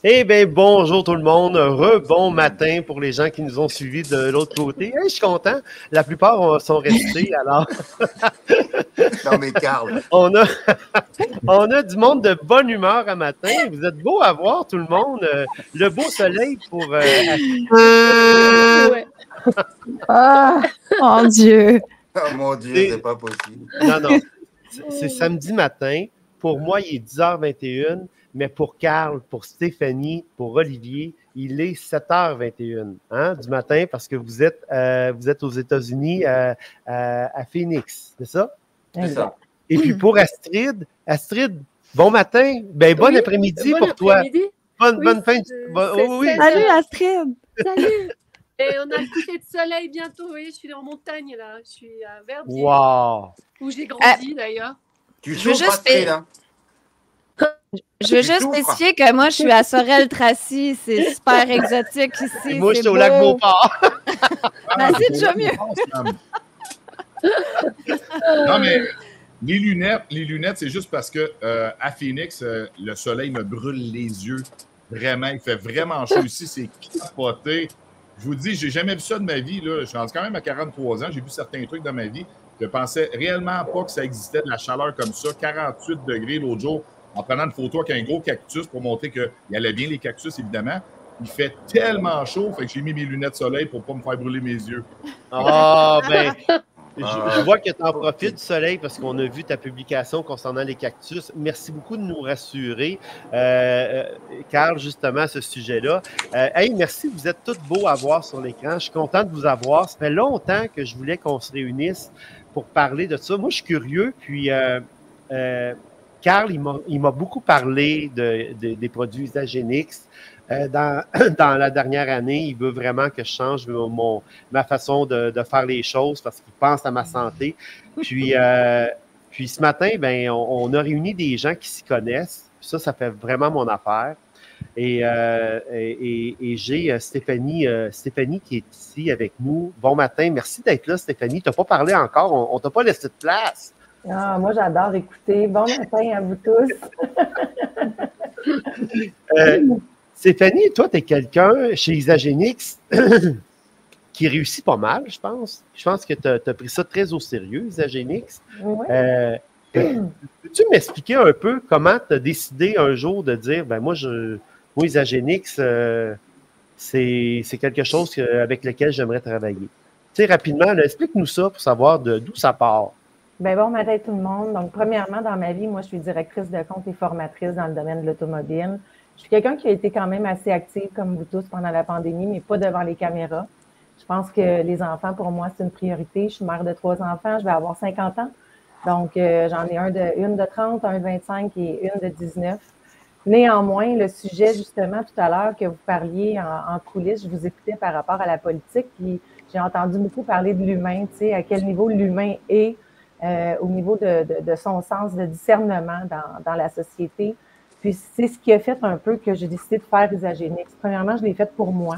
Eh bien, bonjour tout le monde. Bon matin pour les gens qui nous ont suivis de l'autre côté. Hey, je suis content. La plupart sont restés. Alors, Non, mais Carl. on a, on a du monde de bonne humeur à matin. Vous êtes beaux à voir, tout le monde. Le beau soleil pour... Ouais. Ah, mon Dieu. Oh mon Dieu, Et- c'est pas possible. Non. C'est samedi matin. Pour moi, il est 10h21. Mais pour Carl, pour Stéphanie, pour Olivier, il est 7h21 du matin parce que vous êtes aux États-Unis à Phoenix, c'est ça? C'est ça. Et puis pour Astrid, bon matin, ben bon Oui, après-midi bon pour toi. après-midi. Bonne fin de... c'est oui. Salut Astrid. Salut. Et on a le coucher de soleil bientôt. Vous voyez, je suis en montagne là. Je suis à Verbier, Wow! où j'ai grandi d'ailleurs. Tu Je veux souffres, juste Astrid, hein? Je veux juste souffres. spécifier que moi, je suis à Sorel-Tracy. C'est super exotique ici. Et moi, c'est j'étais au beau. lac Beauport. Ben, c'est déjà mieux. Non, mais les lunettes, c'est juste parce que à Phoenix, le soleil me brûle les yeux. Vraiment, il fait vraiment chaud ici, c'est capoté. Je vous dis, j'ai jamais vu ça de ma vie. Là. Je suis rendu quand même à 43 ans, j'ai vu certains trucs dans ma vie. Je pensais réellement pas que ça existait de la chaleur comme ça. 48 degrés l'autre jour, en prenant une photo avec un gros cactus pour montrer qu'il allait bien les cactus, évidemment. Il fait tellement chaud, fait que j'ai mis mes lunettes soleil pour pas me faire brûler mes yeux. Ah, ben, je vois que tu en profites du soleil parce qu'on a vu ta publication concernant les cactus. Merci beaucoup de nous rassurer, Carl, justement, à ce sujet-là. Hey, merci, vous êtes tous beaux à voir sur l'écran. Je suis content de vous avoir. Ça fait longtemps que je voulais qu'on se réunisse pour parler de ça. Moi, je suis curieux, puis Carl, il m'a beaucoup parlé des produits Isagenix. Dans la dernière année, il veut vraiment que je change ma façon de faire les choses parce qu'il pense à ma santé. Puis ce matin, ben, on a réuni des gens qui s'y connaissent. Ça fait vraiment mon affaire. Et j'ai Stéphanie qui est ici avec nous. Bon matin, merci d'être là, Stéphanie. Tu n'as pas parlé encore, on ne t'a pas laissé de place. Ah, moi, j'adore écouter. Bon matin à vous tous. Stéphanie, toi, tu es quelqu'un chez Isagenix qui réussit pas mal, je pense. Je pense que tu as pris ça très au sérieux, Isagenix. Oui. Peux-tu m'expliquer un peu comment tu as décidé un jour de dire, ben moi, Isagenix, c'est quelque chose avec lequel j'aimerais travailler? Tu sais, rapidement, là, explique-nous ça pour savoir d'où ça part. Ben bon matin tout le monde. Donc, premièrement, dans ma vie, moi, je suis directrice de compte et formatrice dans le domaine de l'automobile. Je suis quelqu'un qui a été quand même assez active, comme vous tous, pendant la pandémie, mais pas devant les caméras. Je pense que les enfants, pour moi, c'est une priorité. Je suis mère de 3 enfants, je vais avoir 50 ans. Donc, j'en ai une de 30, un de 25 et une de 19. Néanmoins, le sujet, justement, tout à l'heure que vous parliez en coulisses, je vous écoutais par rapport à la politique, puis j'ai entendu beaucoup parler de l'humain, tu sais, à quel niveau l'humain est au niveau de son sens de discernement dans la société. Puis c'est ce qui a fait un peu que j'ai décidé de faire Isagenix. Premièrement, je l'ai fait pour moi.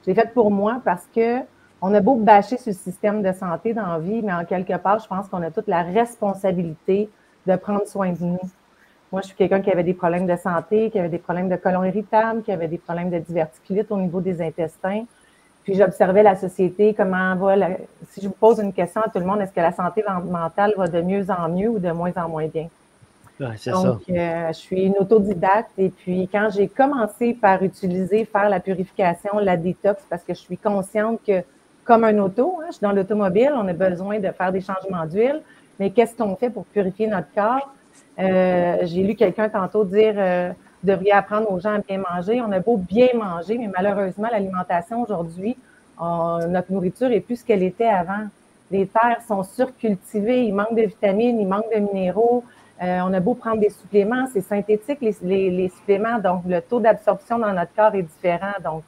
Je l'ai fait pour moi parce que on a beau bâcher sur le système de santé dans la vie, mais en quelque part, je pense qu'on a toute la responsabilité de prendre soin de nous. Moi, je suis quelqu'un qui avait des problèmes de santé, qui avait des problèmes de côlon irritable, qui avait des problèmes de diverticulite au niveau des intestins. Puis j'observais la société, comment va si je vous pose une question à tout le monde, est-ce que la santé mentale va de mieux en mieux ou de moins en moins bien? Ouais, c'est Donc, je suis une autodidacte et puis quand j'ai commencé par faire la purification, la détox, parce que je suis consciente que comme un auto, je suis dans l'automobile, on a besoin de faire des changements d'huile, mais qu'est-ce qu'on fait pour purifier notre corps? J'ai lu quelqu'un tantôt dire vous devriez apprendre aux gens à bien manger. On a beau bien manger, mais malheureusement, l'alimentation aujourd'hui, notre nourriture est plus ce qu'elle était avant. Les terres sont surcultivées, il manque de vitamines, il manque de minéraux. On a beau prendre des suppléments, c'est synthétique les suppléments, donc le taux d'absorption dans notre corps est différent. Donc,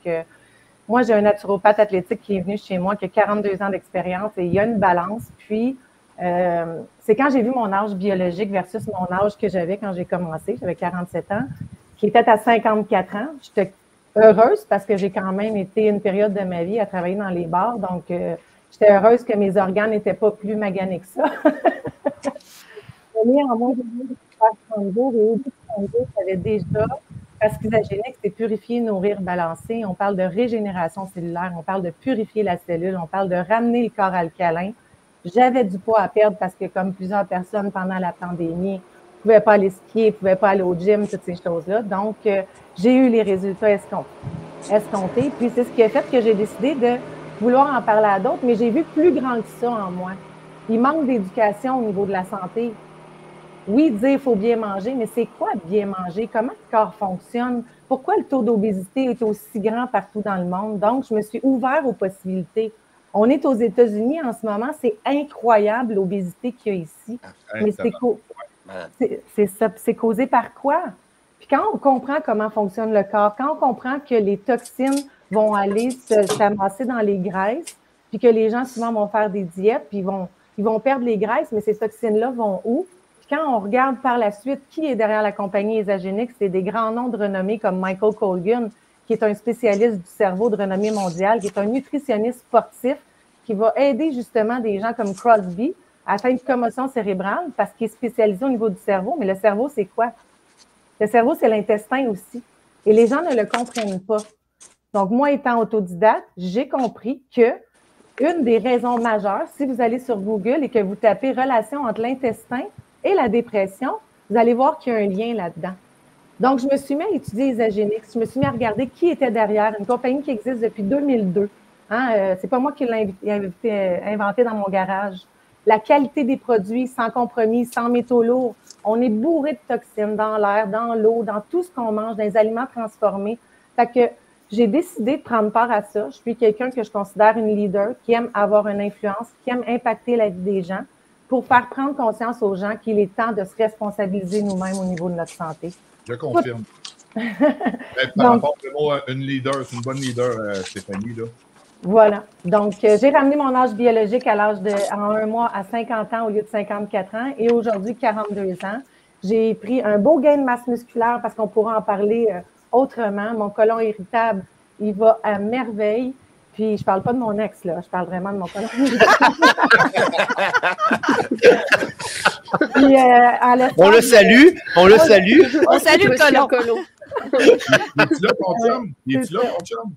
moi, j'ai un naturopathe athlétique qui est venu chez moi, qui a 42 ans d'expérience et il y a une balance. Puis, c'est quand j'ai vu mon âge biologique versus mon âge que j'avais quand j'ai commencé, j'avais 47 ans, qui était à 54 ans. J'étais heureuse parce que j'ai quand même été une période de ma vie à travailler dans les bars, donc j'étais heureuse que mes organes n'étaient pas plus maganés que ça. Néanmoins, j'ai vu faire 30 jours et au bout de 30 jours, j'avais déjà Parce qu'Isagénix, c'est purifier, nourrir, balancer. On parle de régénération cellulaire, on parle de purifier la cellule, on parle de ramener le corps alcalin. J'avais du poids à perdre parce que, comme plusieurs personnes pendant la pandémie, ne pouvaient pas aller skier, ne pouvaient pas aller au gym, toutes ces choses-là. Donc, j'ai eu les résultats escomptés. Puis, c'est ce qui a fait que j'ai décidé de vouloir en parler à d'autres, mais j'ai vu plus grand que ça en moi. Il manque d'éducation au niveau de la santé. Oui, dire qu'il faut bien manger, mais c'est quoi bien manger? Comment le corps fonctionne? Pourquoi le taux d'obésité est aussi grand partout dans le monde? Donc, je me suis ouvert aux possibilités. On est aux États-Unis en ce moment, c'est incroyable l'obésité qu'il y a ici. Mais c'est causé par quoi? Puis quand on comprend comment fonctionne le corps, quand on comprend que les toxines vont aller s'amasser dans les graisses, puis que les gens souvent vont faire des diètes, puis ils vont perdre les graisses, mais ces toxines-là vont où? Puis quand on regarde par la suite qui est derrière la compagnie Isagénix, c'est des grands noms de renommée comme Michael Colgan, qui est un spécialiste du cerveau de renommée mondiale, qui est un nutritionniste sportif, qui va aider justement des gens comme Crosby à faire une commotion cérébrale parce qu'il est spécialisé au niveau du cerveau. Mais le cerveau, c'est quoi? Le cerveau, c'est l'intestin aussi. Et les gens ne le comprennent pas. Donc, moi, étant autodidacte, j'ai compris que une des raisons majeures, si vous allez sur Google et que vous tapez relation entre l'intestin et la dépression, vous allez voir qu'il y a un lien là-dedans. Donc, je me suis mis à étudier Isagénix. Je me suis mis à regarder qui était derrière, une compagnie qui existe depuis 2002. C'est pas moi qui l'ai inventé dans mon garage. La qualité des produits, sans compromis, sans métaux lourds. On est bourré de toxines dans l'air, dans l'eau, dans tout ce qu'on mange, dans les aliments transformés. Fait que j'ai décidé de prendre part à ça. Je suis quelqu'un que je considère une leader, qui aime avoir une influence, qui aime impacter la vie des gens, pour faire prendre conscience aux gens qu'il est temps de se responsabiliser nous-mêmes au niveau de notre santé. Je confirme. Par rapport à une leader, c'est une bonne leader, Stéphanie, là. Voilà. Donc, j'ai ramené mon âge biologique à l'âge en un mois à 50 ans au lieu de 54 ans et aujourd'hui 42 ans. J'ai pris un beau gain de masse musculaire parce qu'on pourra en parler autrement. Mon côlon irritable, il va à merveille. Puis, je parle pas de mon ex, là. Je parle vraiment de mon côlon irritable. Puis, on le salue. On salue le côlon. Es-tu là, ton chum? Es-tu là, ton chum?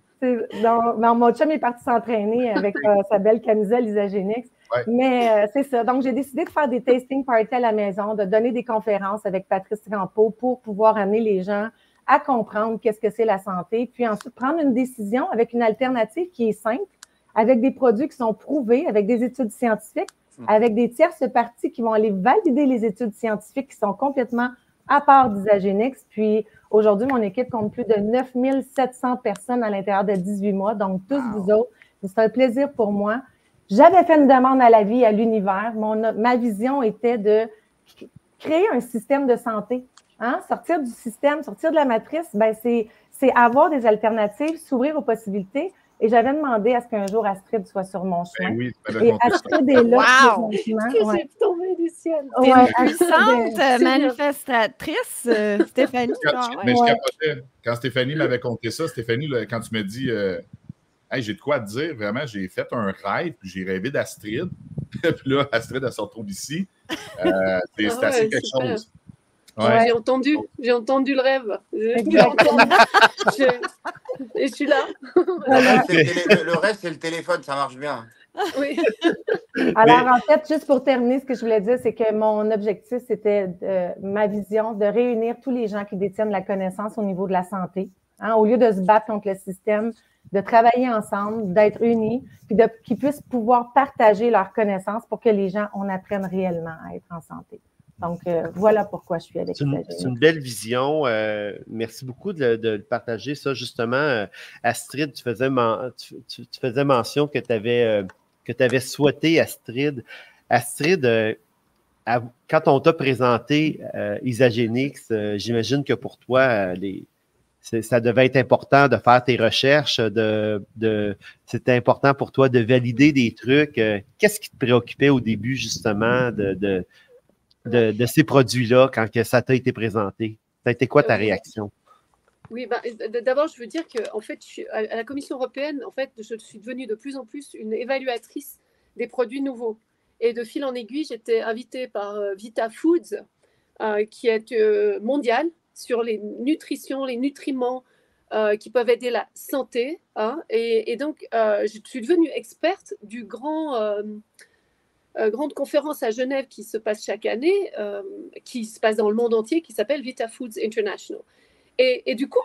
Non, mon chum est parti s'entraîner avec sa belle camisole Isagénix. Ouais. Mais c'est ça. Donc, j'ai décidé de faire des tasting parties à la maison, de donner des conférences avec Patrice Rampeau pour pouvoir amener les gens à comprendre qu'est-ce que c'est la santé, puis ensuite prendre une décision avec une alternative qui est simple, avec des produits qui sont prouvés, avec des études scientifiques, avec des tierces parties qui vont aller valider les études scientifiques qui sont complètement à part d'Isagénix. Puis aujourd'hui, mon équipe compte plus de 9700 personnes à l'intérieur de 18 mois, donc tous vous autres. C'est un plaisir pour moi. J'avais fait une demande à la vie, à l'univers. Ma vision était de créer un système de santé. Sortir du système, sortir de la matrice, c'est avoir des alternatives, s'ouvrir aux possibilités. Et j'avais demandé à ce qu'un jour Astrid soit sur mon chemin. Oui, et Astrid est là. Wow! J'ai tombé du ciel. T'es une puissante manifestatrice, Stéphanie. Mais je capotais. Quand Stéphanie m'avait conté ça, Stéphanie, là, quand tu me dis hey, j'ai de quoi te dire, vraiment, j'ai fait un rêve, puis j'ai rêvé d'Astrid. Puis là, Astrid, elle se retrouve ici. C'est assez quelque chose. Ouais. J'ai entendu le rêve. Et je suis là. Le reste, c'est le téléphone, ça marche bien. Oui. Alors, en fait, juste pour terminer, ce que je voulais dire, c'est que mon objectif, c'était ma vision de réunir tous les gens qui détiennent la connaissance au niveau de la santé. Au lieu de se battre contre le système, de travailler ensemble, d'être unis, puis qu'ils puissent pouvoir partager leurs connaissances pour que les gens, on apprenne réellement à être en santé. Donc, voilà pourquoi je suis avec Isagénix. C'est une belle vision. Merci beaucoup de partager ça. Justement, Astrid, tu faisais mention que tu avais souhaité, Astrid. Astrid, quand on t'a présenté Isagénix, j'imagine que pour toi, ça devait être important de faire tes recherches, c'était important pour toi de valider des trucs. Qu'est-ce qui te préoccupait au début, justement, de ces produits-là quand ça t'a été présenté? Ça a été quoi ta réaction? Oui, d'abord, je veux dire qu'en fait, à la Commission européenne, en fait, je suis devenue de plus en plus une évaluatrice des produits nouveaux. Et de fil en aiguille, j'étais invitée par Vita Foods, qui est mondiale. sur les nutritions, les nutriments qui peuvent aider la santé. Hein, et donc, je suis devenue experte du grande conférence à Genève qui se passe chaque année, qui se passe dans le monde entier, qui s'appelle Vita Foods International. Et du coup,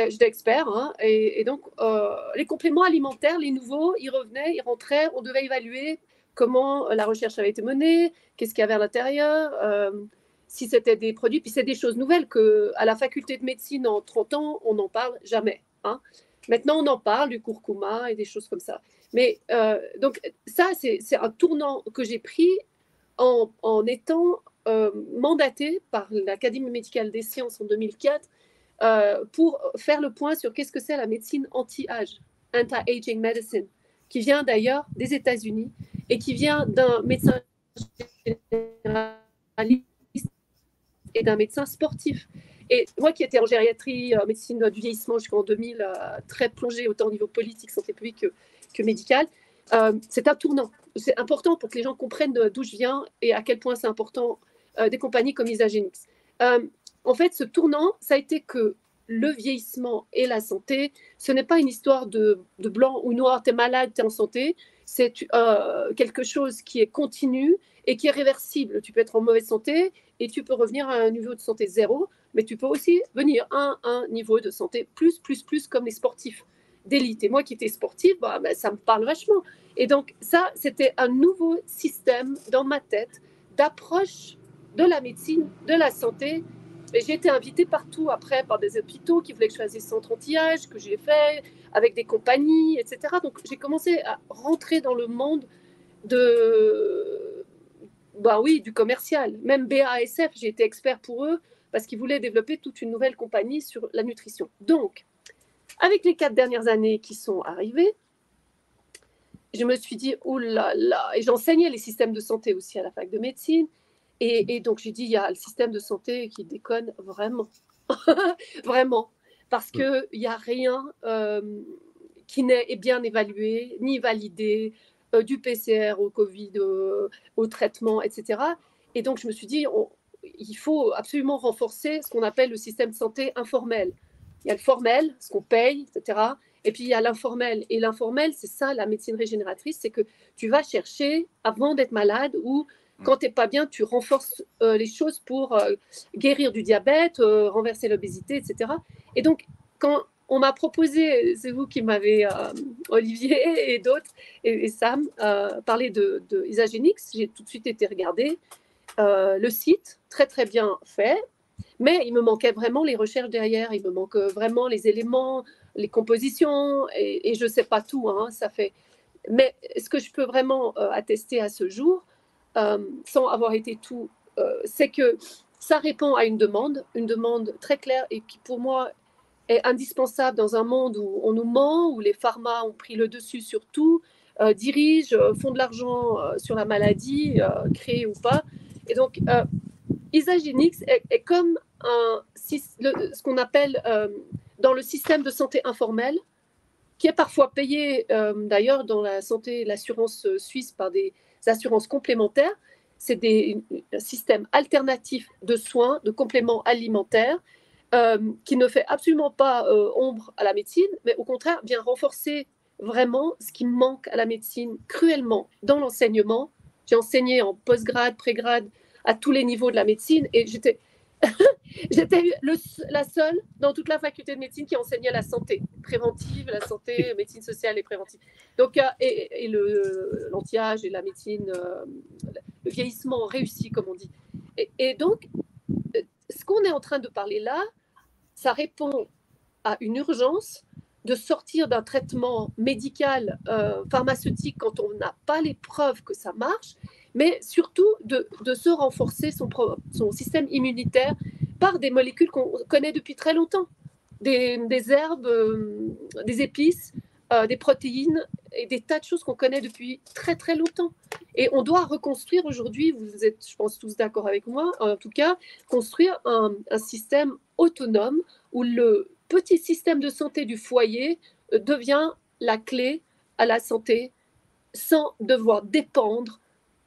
j'étais expert, hein, et donc les compléments alimentaires, les nouveaux, ils revenaient, ils rentraient, on devait évaluer comment la recherche avait été menée, qu'est-ce qu'il y avait à l'intérieur, si c'était des produits, puis c'est des choses nouvelles qu'à la faculté de médecine en 30 ans, on n'en parle jamais. Hein. Maintenant, on en parle du curcuma et des choses comme ça. Mais donc ça, c'est un tournant que j'ai pris en étant mandatée par l'Académie médicale des sciences en 2004 pour faire le point sur qu'est-ce que c'est la médecine anti-âge, anti-aging medicine, qui vient d'ailleurs des États-Unis et qui vient d'un médecin généraliste et d'un médecin sportif. Et moi qui étais en gériatrie, médecine du vieillissement jusqu'en 2000, très plongée autant au niveau politique, santé publique que médicale, c'est un tournant. C'est important pour que les gens comprennent d'où je viens et à quel point c'est important des compagnies comme Isagenix. En fait, ce tournant, ça a été que le vieillissement et la santé, ce n'est pas une histoire de blanc ou noir, tu es malade, tu es en santé. C'est quelque chose qui est continu et qui est réversible. Tu peux être en mauvaise santé et tu peux revenir à un niveau de santé 0, mais tu peux aussi venir à un niveau de santé plus, comme les sportifs d'élite. Et moi qui étais sportive, ça me parle vachement. Et donc ça, c'était un nouveau système dans ma tête d'approche de la médecine, de la santé. Et j'ai été invitée partout après par des hôpitaux qui voulaient que je fasse des centres anti-âge, que j'ai fait avec des compagnies, etc. Donc j'ai commencé à rentrer dans le monde du commercial. Même BASF, j'ai été expert pour eux parce qu'ils voulaient développer toute une nouvelle compagnie sur la nutrition. Donc, avec les 4 dernières années qui sont arrivées, je me suis dit, oh là là, et j'enseignais les systèmes de santé aussi à la fac de médecine. Et donc, j'ai dit, il y a le système de santé qui déconne vraiment. Vraiment. Parce qu'il n'y a rien qui n'est bien évalué, ni validé, du PCR au Covid, au traitement, etc. Et donc, je me suis dit, il faut absolument renforcer ce qu'on appelle le système de santé informel. Il y a le formel, ce qu'on paye, etc. Et puis, il y a l'informel. Et l'informel, c'est ça, la médecine régénératrice, c'est que tu vas chercher, avant d'être malade, ou quand tu n'es pas bien, tu renforces les choses pour guérir du diabète, renverser l'obésité, etc. Et donc, quand on m'a proposé, c'est vous qui m'avez, Olivier et d'autres, et Sam, parlé de Isagenix, j'ai tout de suite été regarder le site, très très bien fait, mais il me manquait vraiment les recherches derrière, il me manque vraiment les éléments, les compositions, et je ne sais pas tout, hein, ça fait. Mais ce que je peux vraiment attester à ce jour, sans avoir été tout, c'est que ça répond à une demande très claire et qui pour moi est indispensable dans un monde où on nous ment, où les pharma ont pris le dessus sur tout, dirigent, font de l'argent sur la maladie, créée ou pas. Et donc, Isagenix est comme ce qu'on appelle dans le système de santé informel, qui est parfois payé d'ailleurs dans la santé, l'assurance suisse par des assurances complémentaires. C'est des systèmes alternatifs de soins, de compléments alimentaires, qui ne fait absolument pas ombre à la médecine, mais au contraire vient renforcer vraiment ce qui manque à la médecine cruellement dans l'enseignement. J'ai enseigné en post-grade, pré-grade, à tous les niveaux de la médecine, et j'étais la seule dans toute la faculté de médecine qui enseignait la santé préventive, la santé, médecine sociale et préventive. Donc, et l'anti-âge et la médecine, le vieillissement réussi, comme on dit. Et donc, ce qu'on est en train de parler là, ça répond à une urgence de sortir d'un traitement médical, pharmaceutique, quand on n'a pas les preuves que ça marche, mais surtout de se renforcer son système immunitaire par des molécules qu'on connaît depuis très longtemps, des herbes, des épices, des protéines et des tas de choses qu'on connaît depuis très très longtemps. Et on doit reconstruire aujourd'hui, vous êtes, je pense, tous d'accord avec moi, en tout cas, construire un système autonome où le petit système de santé du foyer devient la clé à la santé sans devoir dépendre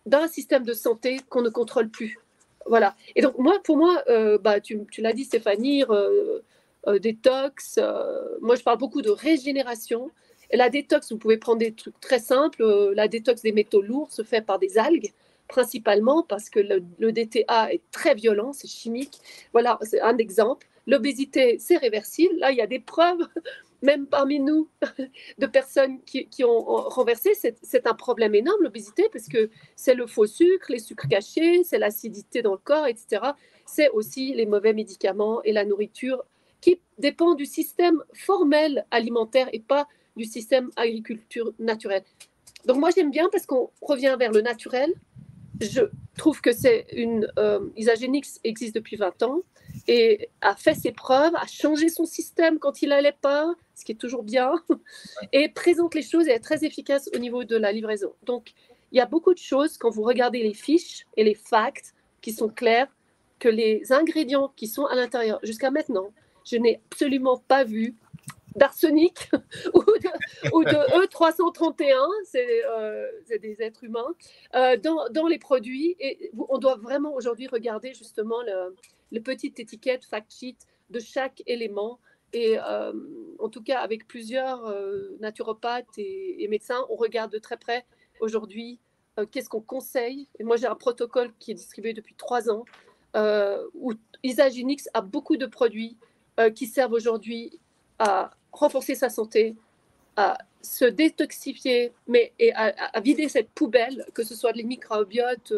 d'un système de santé qu'on ne contrôle plus. Voilà. Et donc, pour moi, tu l'as dit, Stéphanie, détox. Moi, je parle beaucoup de régénération. Et la détox, vous pouvez prendre des trucs très simples. La détox des métaux lourds se fait par des algues, principalement parce que le DTA est très violent, c'est chimique. Voilà, c'est un exemple. L'obésité, c'est réversible. Là, il y a des preuves, même parmi nous, de personnes qui ont renversé. C'est un problème énorme, l'obésité, parce que c'est le faux sucre, les sucres cachés, c'est l'acidité dans le corps, etc. C'est aussi les mauvais médicaments et la nourriture qui dépend du système formel alimentaire et pas du système agriculture naturelle. Donc moi, j'aime bien parce qu'on revient vers le naturel. Je trouve que Isagenix existe depuis 20 ans et a fait ses preuves, a changé son système quand il n'allait pas, ce qui est toujours bien, et présente les choses et est très efficace au niveau de la livraison. Donc, il y a beaucoup de choses, quand vous regardez les fiches et les facts qui sont clairs, que les ingrédients qui sont à l'intérieur, jusqu'à maintenant, je n'ai absolument pas vu d'arsenic ou de E331, c'est des êtres humains, dans les produits. Et on doit vraiment aujourd'hui regarder justement le petite étiquette fact sheet de chaque élément. Et en tout cas, avec plusieurs naturopathes et médecins, on regarde de très près aujourd'hui qu'est-ce qu'on conseille. Et moi, j'ai un protocole qui est distribué depuis 3 ans où Isagenix a beaucoup de produits qui servent aujourd'hui à renforcer sa santé, à se détoxifier, et à vider cette poubelle, que ce soit les microbiotes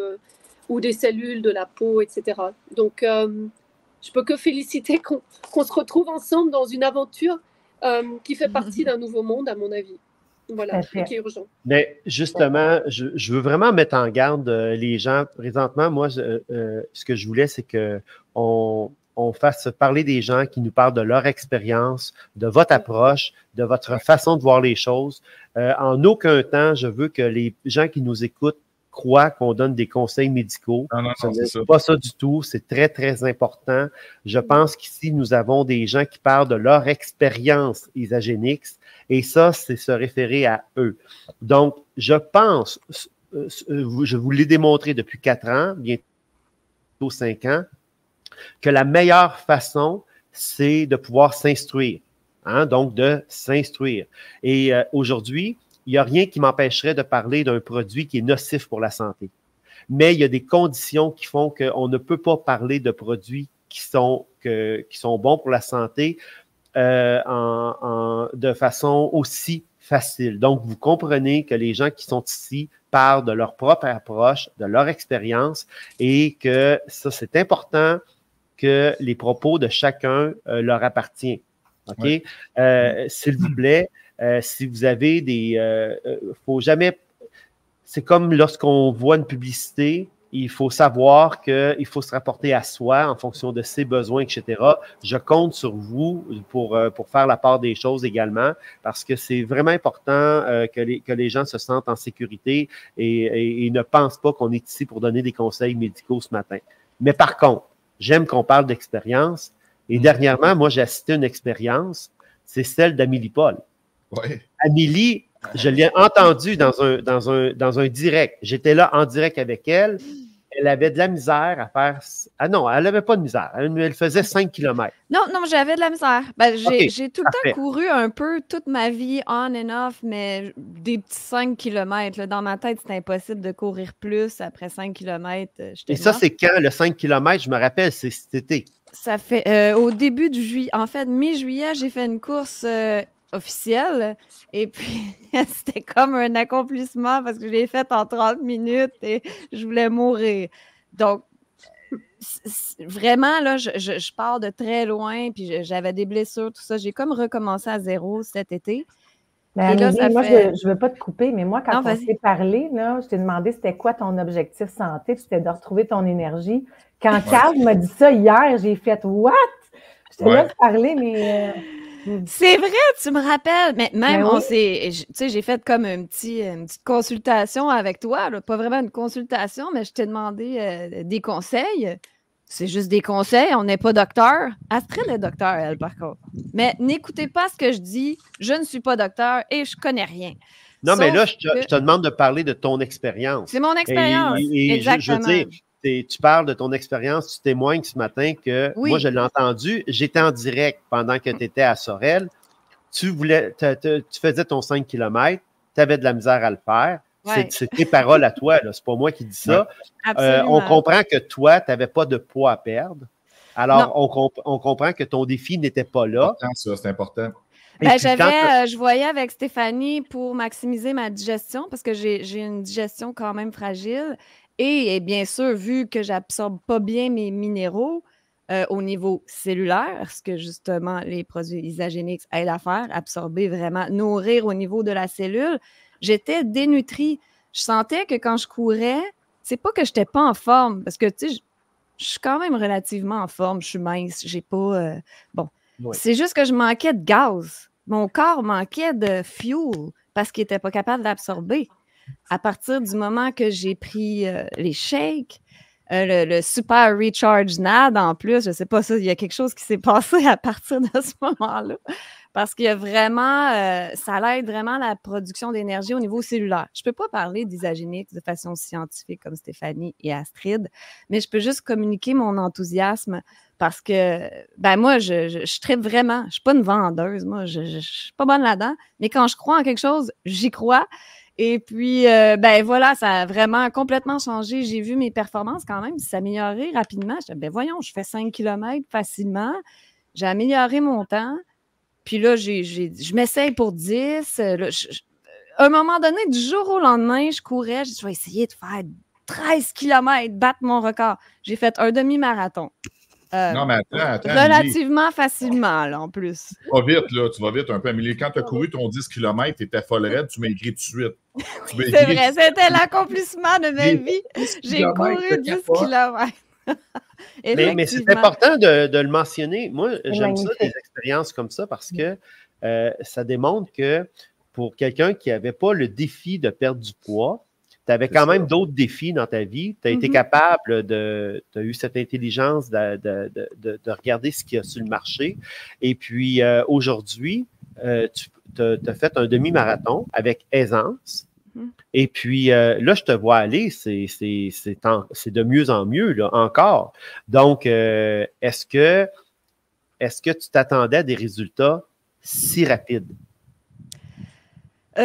ou des cellules de la peau, etc. Donc, je peux que féliciter qu'on se retrouve ensemble dans une aventure qui fait partie d'un nouveau monde, à mon avis. Voilà, qui est urgent. Mais justement, je veux vraiment mettre en garde les gens. Présentement, moi, ce que je voulais, c'est qu'on fasse parler des gens qui nous parlent de leur expérience, de votre approche, de votre façon de voir les choses. En aucun temps, je veux que les gens qui nous écoutent croient qu'on donne des conseils médicaux. Non, Ce n'est pas ça du tout. C'est très, très important. Je pense qu'ici, nous avons des gens qui parlent de leur expérience Isagenix et ça, c'est se référer à eux. Donc, je pense, je vous l'ai démontré depuis 4 ans, bientôt 5 ans, que la meilleure façon, c'est de pouvoir s'instruire. Hein? Donc, de s'instruire. Et aujourd'hui, il n'y a rien qui m'empêcherait de parler d'un produit qui est nocif pour la santé. Mais il y a des conditions qui font qu'on ne peut pas parler de produits qui sont bons pour la santé de façon aussi facile. Donc, vous comprenez que les gens qui sont ici parlent de leur propre approche, de leur expérience et que ça, c'est important que les propos de chacun leur appartiennent. OK? Oui. S'il vous plaît, si vous avez faut jamais... C'est comme lorsqu'on voit une publicité, il faut savoir qu'il faut se rapporter à soi en fonction de ses besoins, etc. Je compte sur vous pour faire la part des choses également, parce que c'est vraiment important que les gens se sentent en sécurité et ne pensent pas qu'on est ici pour donner des conseils médicaux ce matin. Mais par contre, j'aime qu'on parle d'expérience. Et dernièrement, moi, j'ai assisté à une expérience, c'est celle d'Amélie Paul. Ouais. Amélie, je l'ai entendue dans un direct. J'étais là en direct avec elle. Elle avait de la misère à faire... Ah non, elle n'avait pas de misère. Elle faisait 5 km. Non, j'avais de la misère. Ben, j'ai tout le temps couru un peu toute ma vie, on and off, mais des petits 5 km. Là, dans ma tête, c'était impossible de courir plus. Après 5 km, j'étais Et ça, c'est quand? Le 5 km, je me rappelle, c'est cet été. Ça fait au début du juillet. En fait, mi-juillet, j'ai fait une course officielle. Et puis, c'était comme un accomplissement parce que je l'ai faite en 30 minutes et je voulais mourir. Donc, vraiment, là, je pars de très loin, puis j'avais des blessures, tout ça. J'ai comme recommencé à zéro cet été. Mais là, moi, je ne veux pas te couper, mais moi, quand on s'est parlé, là, je t'ai demandé c'était quoi ton objectif santé, puis c'était de retrouver ton énergie. Quand Carl m'a dit ça hier, j'ai fait « What? » Je te laisse parler, mais... C'est vrai, tu me rappelles. Mais même, tu sais, j'ai fait comme une petite consultation avec toi. Là. Pas vraiment une consultation, mais je t'ai demandé des conseils. C'est juste des conseils. On n'est pas docteur. Astrid est docteur, elle, par contre. Mais n'écoutez pas ce que je dis. Je ne suis pas docteur et je connais rien. Non, mais là, je te demande de parler de ton expérience. C'est mon expérience. Exactement. Je veux dire, tu parles de ton expérience, tu témoignes ce matin que moi, je l'ai entendu, j'étais en direct pendant que tu étais à Sorel. Tu faisais ton 5 km, tu avais de la misère à le faire. Ouais. C'est tes paroles à toi, là. C'est pas moi qui dis ça. On comprend que toi, tu n'avais pas de poids à perdre. Alors, on comprend que ton défi n'était pas là. C'est important. Je voyais avec Stéphanie pour maximiser ma digestion, parce que j'ai une digestion quand même fragile. Et bien sûr, vu que j'absorbe pas bien mes minéraux au niveau cellulaire, ce que justement les produits Isagenix aident à faire, absorber vraiment, nourrir au niveau de la cellule, j'étais dénutrie. Je sentais que quand je courais, c'est pas que je n'étais pas en forme, parce que tu sais, je suis quand même relativement en forme, je suis mince, j'ai pas... c'est juste que je manquais de gaz. Mon corps manquait de fuel parce qu'il n'était pas capable d'absorber. À partir du moment que j'ai pris les shakes, le Super Recharge NAD en plus, je ne sais pas ça, il y a quelque chose qui s'est passé à partir de ce moment-là. Parce qu'il y a vraiment, ça aide vraiment la production d'énergie au niveau cellulaire. Je ne peux pas parler d'Isagenix de façon scientifique comme Stéphanie et Astrid, mais je peux juste communiquer mon enthousiasme parce que, moi, je tripe vraiment. Je ne suis pas une vendeuse, moi, je ne suis pas bonne là-dedans, mais quand je crois en quelque chose, j'y crois. Et puis, voilà, ça a vraiment complètement changé. J'ai vu mes performances quand même s'améliorer rapidement. Je dis, voyons, je fais 5 km facilement. J'ai amélioré mon temps. Puis là, je m'essaye pour 10. À un moment donné, du jour au lendemain, je courais. Je vais essayer de faire 13 km, battre mon record. J'ai fait un demi-marathon. Non, mais attends. Relativement facilement, là, en plus. Tu vas vite un peu, Amélie. Quand tu as couru ton 10 km, tu étais folle raide, tu m'as écrit tout de suite. C'est vrai, c'était l'accomplissement de ma vie. J'ai couru 10 km. Mais c'est important de le mentionner. Moi, j'aime ça, des expériences comme ça, parce que ça démontre que pour quelqu'un qui n'avait pas le défi de perdre du poids, tu avais quand même d'autres défis dans ta vie. Tu as été capable tu as eu cette intelligence de regarder ce qu'il y a sur le marché. Et puis, aujourd'hui, tu as fait un demi-marathon avec aisance. Et puis, là, je te vois aller, c'est de mieux en mieux, là, encore. Donc, est-ce que tu t'attendais à des résultats si rapides?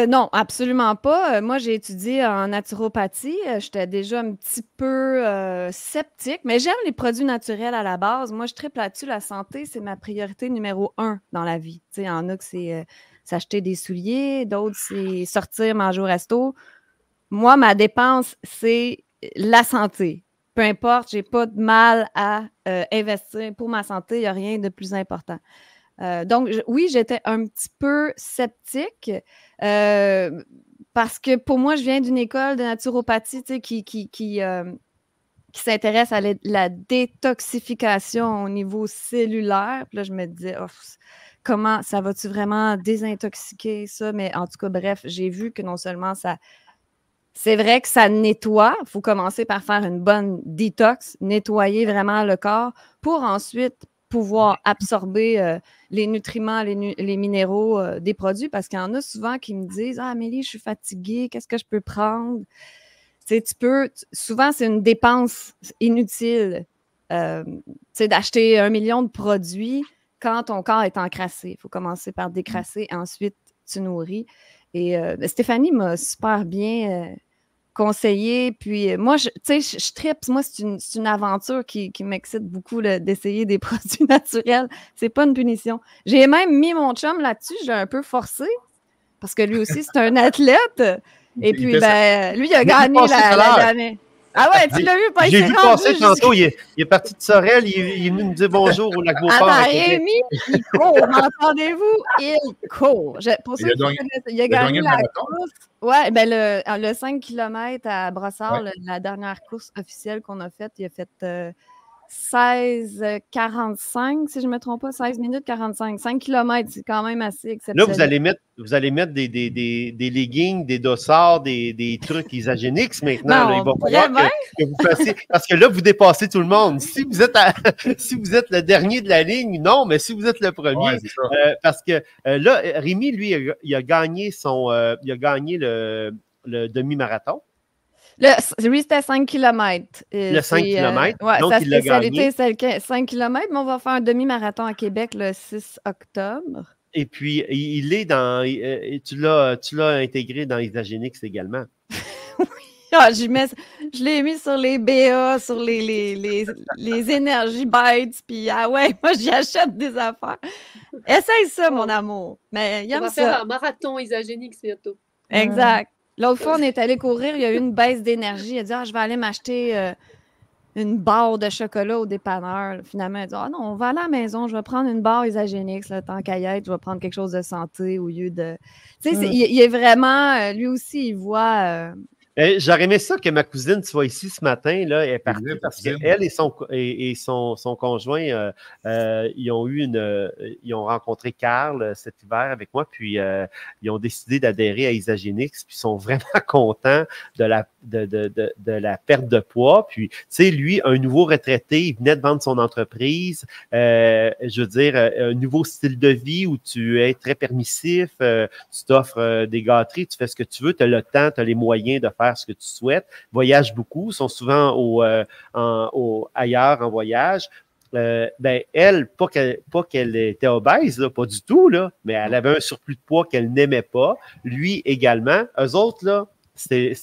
Non, absolument pas. Moi, j'ai étudié en naturopathie. J'étais déjà un petit peu sceptique, mais j'aime les produits naturels à la base. Moi, je tripe là-dessus. La santé, c'est ma priorité numéro 1 dans la vie. Tu sais, il y en a que c'est s'acheter des souliers, d'autres, c'est sortir, manger au resto. Moi, ma dépense, c'est la santé. Peu importe, je n'ai pas de mal à investir pour ma santé. Il n'y a rien de plus important. Donc, oui, j'étais un petit peu sceptique parce que pour moi, je viens d'une école de naturopathie qui s'intéresse à la détoxification au niveau cellulaire. Puis là, je me disais, comment ça va-tu vraiment désintoxiquer ça? Mais en tout cas, bref, j'ai vu que non seulement ça... C'est vrai que ça nettoie. Il faut commencer par faire une bonne détox, nettoyer vraiment le corps pour ensuite pouvoir absorber les nutriments, les minéraux des produits, parce qu'il y en a souvent qui me disent « Ah, Amélie, je suis fatiguée, qu'est-ce que je peux prendre? » Tu sais, souvent, c'est une dépense inutile d'acheter 1 million de produits quand ton corps est encrassé. Il faut commencer par décrasser, ensuite tu nourris. Et Stéphanie m'a super bien conseillé. Puis moi, je tripe. Moi, c'est une aventure qui m'excite beaucoup d'essayer des produits naturels. C'est pas une punition. J'ai même mis mon chum là-dessus. J'ai un peu forcé parce que lui aussi, c'est un athlète. Et puis, lui, il a gagné la dernière. Ah ouais, tu l'as vu passer. J'ai vu passer tantôt. Il est parti de Sorel. Il est venu me dire bonjour au lac Beauport. Rémi, il court. M'entendez-vous? Il court. Pour ceux qui connaissent, il a gagné la course. Ouais, le 5 km à Brossard, la dernière course officielle qu'on a faite, il a fait 16:45, si je ne me trompe pas, 16 minutes 45. 5 km, c'est quand même assez exceptionnel. Là, vous allez mettre des leggings, des dossards, des trucs Isagenix maintenant. Là, il va falloir que vous fassiez. Parce que là, vous dépassez tout le monde. Si vous êtes le dernier de la ligne, non, mais si vous êtes le premier. Parce que là, Rémi, lui, il a gagné le demi-marathon. Lui, c'était 5 km. Le 5 km. Ouais, Donc, sa il l'a spécialité, gagné. c'est le 5 km, mais on va faire un demi-marathon à Québec le 6 octobre. Et puis, il est dans. Tu l'as intégré dans Isagenix également. Ah, je l'ai mis sur les BA, sur les Energy Bites, puis ah ouais, moi, j'y achète des affaires. Essaye ça, mon amour. Mais il On aime va faire ça. un marathon Isagenix bientôt. Exact. L'autre fois, on est allé courir, il y a eu une baisse d'énergie. Il a dit, je vais aller m'acheter une barre de chocolat au dépanneur. Finalement, elle a dit, non, on va aller à la maison, je vais prendre une barre Isagenix, tant qu'à y être, je vais prendre quelque chose de santé au lieu de... Tu sais, il est vraiment... lui aussi, il voit... J'aurais aimé ça que ma cousine soit ici ce matin. Là, elle est partie bien, parce cousine. qu'elle et son conjoint, ils ont rencontré Carl cet hiver avec moi, puis ils ont décidé d'adhérer à Isagenix, puis ils sont vraiment contents de la perte de poids. Puis, tu sais, lui, un nouveau retraité, il venait de vendre son entreprise. Je veux dire, un nouveau style de vie où tu es très permissif, tu t'offres des gâteries, tu fais ce que tu veux, tu as le temps, tu as les moyens de faire ce que tu souhaites, voyagent beaucoup, sont souvent ailleurs en voyage. Elle, pas qu'elle était obèse, là, pas du tout, là, mais elle avait un surplus de poids qu'elle n'aimait pas. Lui également. Eux autres, là, c'est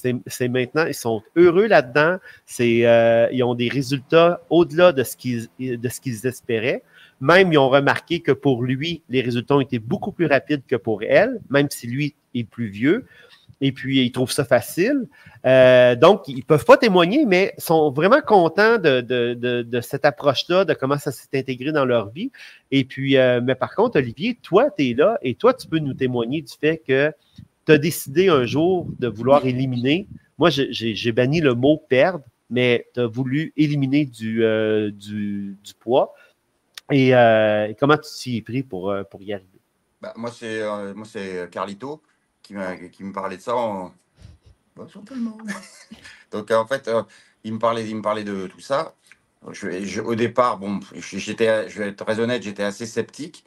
maintenant, ils sont heureux là-dedans. Ils ont des résultats au-delà de ce qu'ils espéraient. Même, ils ont remarqué que pour lui, les résultats ont été beaucoup plus rapides que pour elle, même si lui est plus vieux. Et puis, ils trouvent ça facile. Donc, ils ne peuvent pas témoigner, mais sont vraiment contents de cette approche-là, de comment ça s'est intégré dans leur vie. Et puis, mais par contre, Olivier, toi, tu es là et toi, tu peux nous témoigner du fait que tu as décidé un jour de vouloir éliminer. Moi, j'ai banni le mot perdre, mais tu as voulu éliminer du poids. Et comment tu t'y es pris pour y arriver? Moi, c'est Carlito qui me parlait de ça. Bonjour tout le monde. Donc, en fait, il me parlait de tout ça. Au départ, bon, je vais être très honnête, j'étais assez sceptique.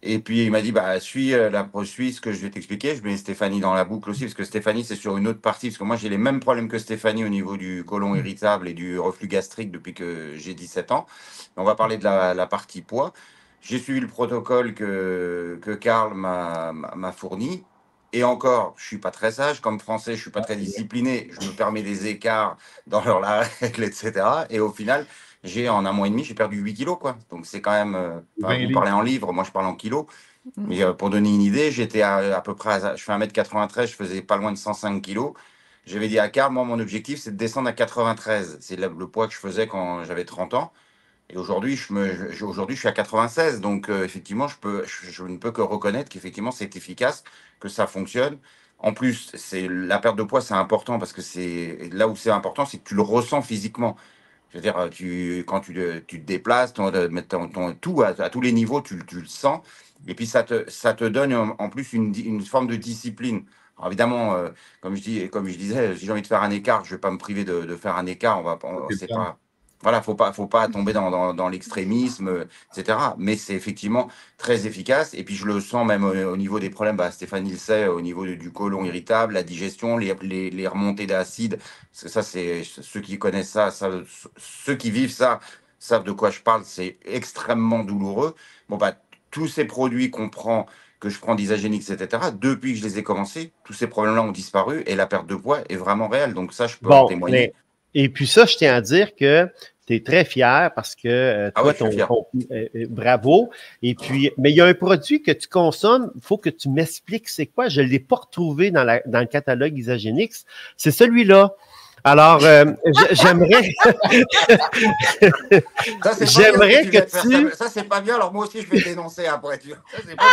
Et puis, il m'a dit, suis ce que je vais t'expliquer. Je mets Stéphanie dans la boucle aussi, parce que Stéphanie, c'est sur une autre partie. Parce que moi, j'ai les mêmes problèmes que Stéphanie au niveau du côlon irritable et du reflux gastrique depuis que j'ai 17 ans. On va parler de la partie poids. J'ai suivi le protocole que Karl m'a fourni. Et encore, je suis pas très sage. Comme Français, je suis pas très discipliné. Je me permets des écarts dans la règle, etc. Et au final, en un mois et demi, j'ai perdu 8 kilos, quoi. Donc, c'est quand même... vous parlez en livres, moi, je parle en kilos. Mais pour donner une idée, j'étais à peu près... je fais 1m93, je faisais pas loin de 105 kilos. J'avais dit à Karl, moi, mon objectif, c'est de descendre à 93. C'est le poids que je faisais quand j'avais 30 ans. Et aujourd'hui, je suis à 96. Donc, effectivement, je ne peux que reconnaître qu'effectivement, c'est efficace, que ça fonctionne. En plus, la perte de poids, c'est important parce que là où c'est important, c'est que tu le ressens physiquement. Je veux dire, quand tu te déplaces, tout à tous les niveaux, tu le sens. Et puis, ça te donne en plus une forme de discipline. Alors, évidemment, comme je disais, si j'ai envie de faire un écart, je ne vais pas me priver de faire un écart. C'est pas... Voilà, faut pas tomber dans l'extrémisme, etc. Mais c'est effectivement très efficace. Et puis, je le sens même au niveau des problèmes, Stéphanie le sait, au niveau du côlon irritable, la digestion, les remontées d'acide. Ça, c'est ceux qui connaissent ça, ceux qui vivent ça, savent de quoi je parle. C'est extrêmement douloureux. Bon, tous ces produits que je prends d'Isagenix, etc., depuis que je les ai commencés, tous ces problèmes-là ont disparu et la perte de poids est vraiment réelle. Donc, ça, je peux en témoigner. Et puis ça, je tiens à dire que tu es très fier parce que toi, bravo. Et puis, mais il y a un produit que tu consommes, il faut que tu m'expliques c'est quoi. Je ne l'ai pas retrouvé dans le catalogue Isagenix. C'est celui-là. Alors, j'aimerais. J'aimerais que tu. Ça, c'est pas bien. Alors, moi aussi, je vais dénoncer après. Ça, c'est pas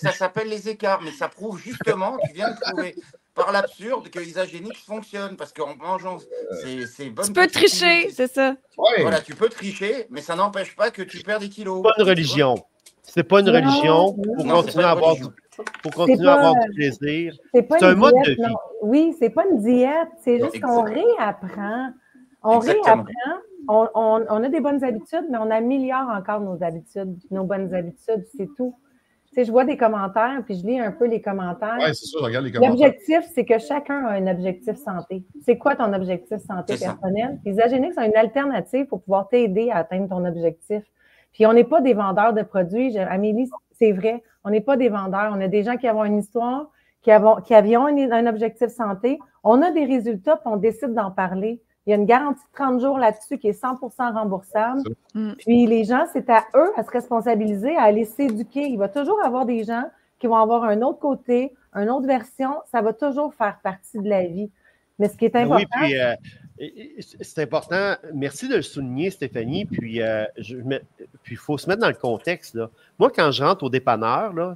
ça s'appelle les écarts. Mais ça prouve justement, tu viens de prouver par l'absurde que Isagenix fonctionne. Parce qu'en mangeant c'est bon. Tu peux tricher, c'est ça. Ouais. Voilà, tu peux tricher, mais ça n'empêche pas que tu perds des kilos. C'est pas une religion. C'est pas une religion. Pour continuer à avoir du plaisir. C'est un mode de vie. Non. Oui, c'est pas une diète. C'est juste qu'on réapprend. On a des bonnes habitudes, mais on améliore encore nos bonnes habitudes, c'est tout. Tu sais, je vois des commentaires, puis je lis un peu les commentaires. Oui, c'est ça, je regarde les commentaires. L'objectif, c'est que chacun a un objectif santé. C'est quoi ton objectif santé personnel? Puis Isagenix a une alternative pour pouvoir t'aider à atteindre ton objectif. Puis on n'est pas des vendeurs de produits. Amélie, c'est vrai, on n'est pas des vendeurs. On a des gens qui ont une histoire, qui avions un objectif santé. On a des résultats, puis on décide d'en parler. Il y a une garantie de 30 jours là-dessus qui est 100% remboursable. Puis les gens, c'est à eux à se responsabiliser, à aller s'éduquer. Il va toujours avoir des gens qui vont avoir un autre côté, une autre version. Ça va toujours faire partie de la vie. Mais ce qui est important... Oui, puis c'est important. Merci de le souligner, Stéphanie. Puis il faut se mettre dans le contexte, là. Moi, quand je rentre au dépanneur, là,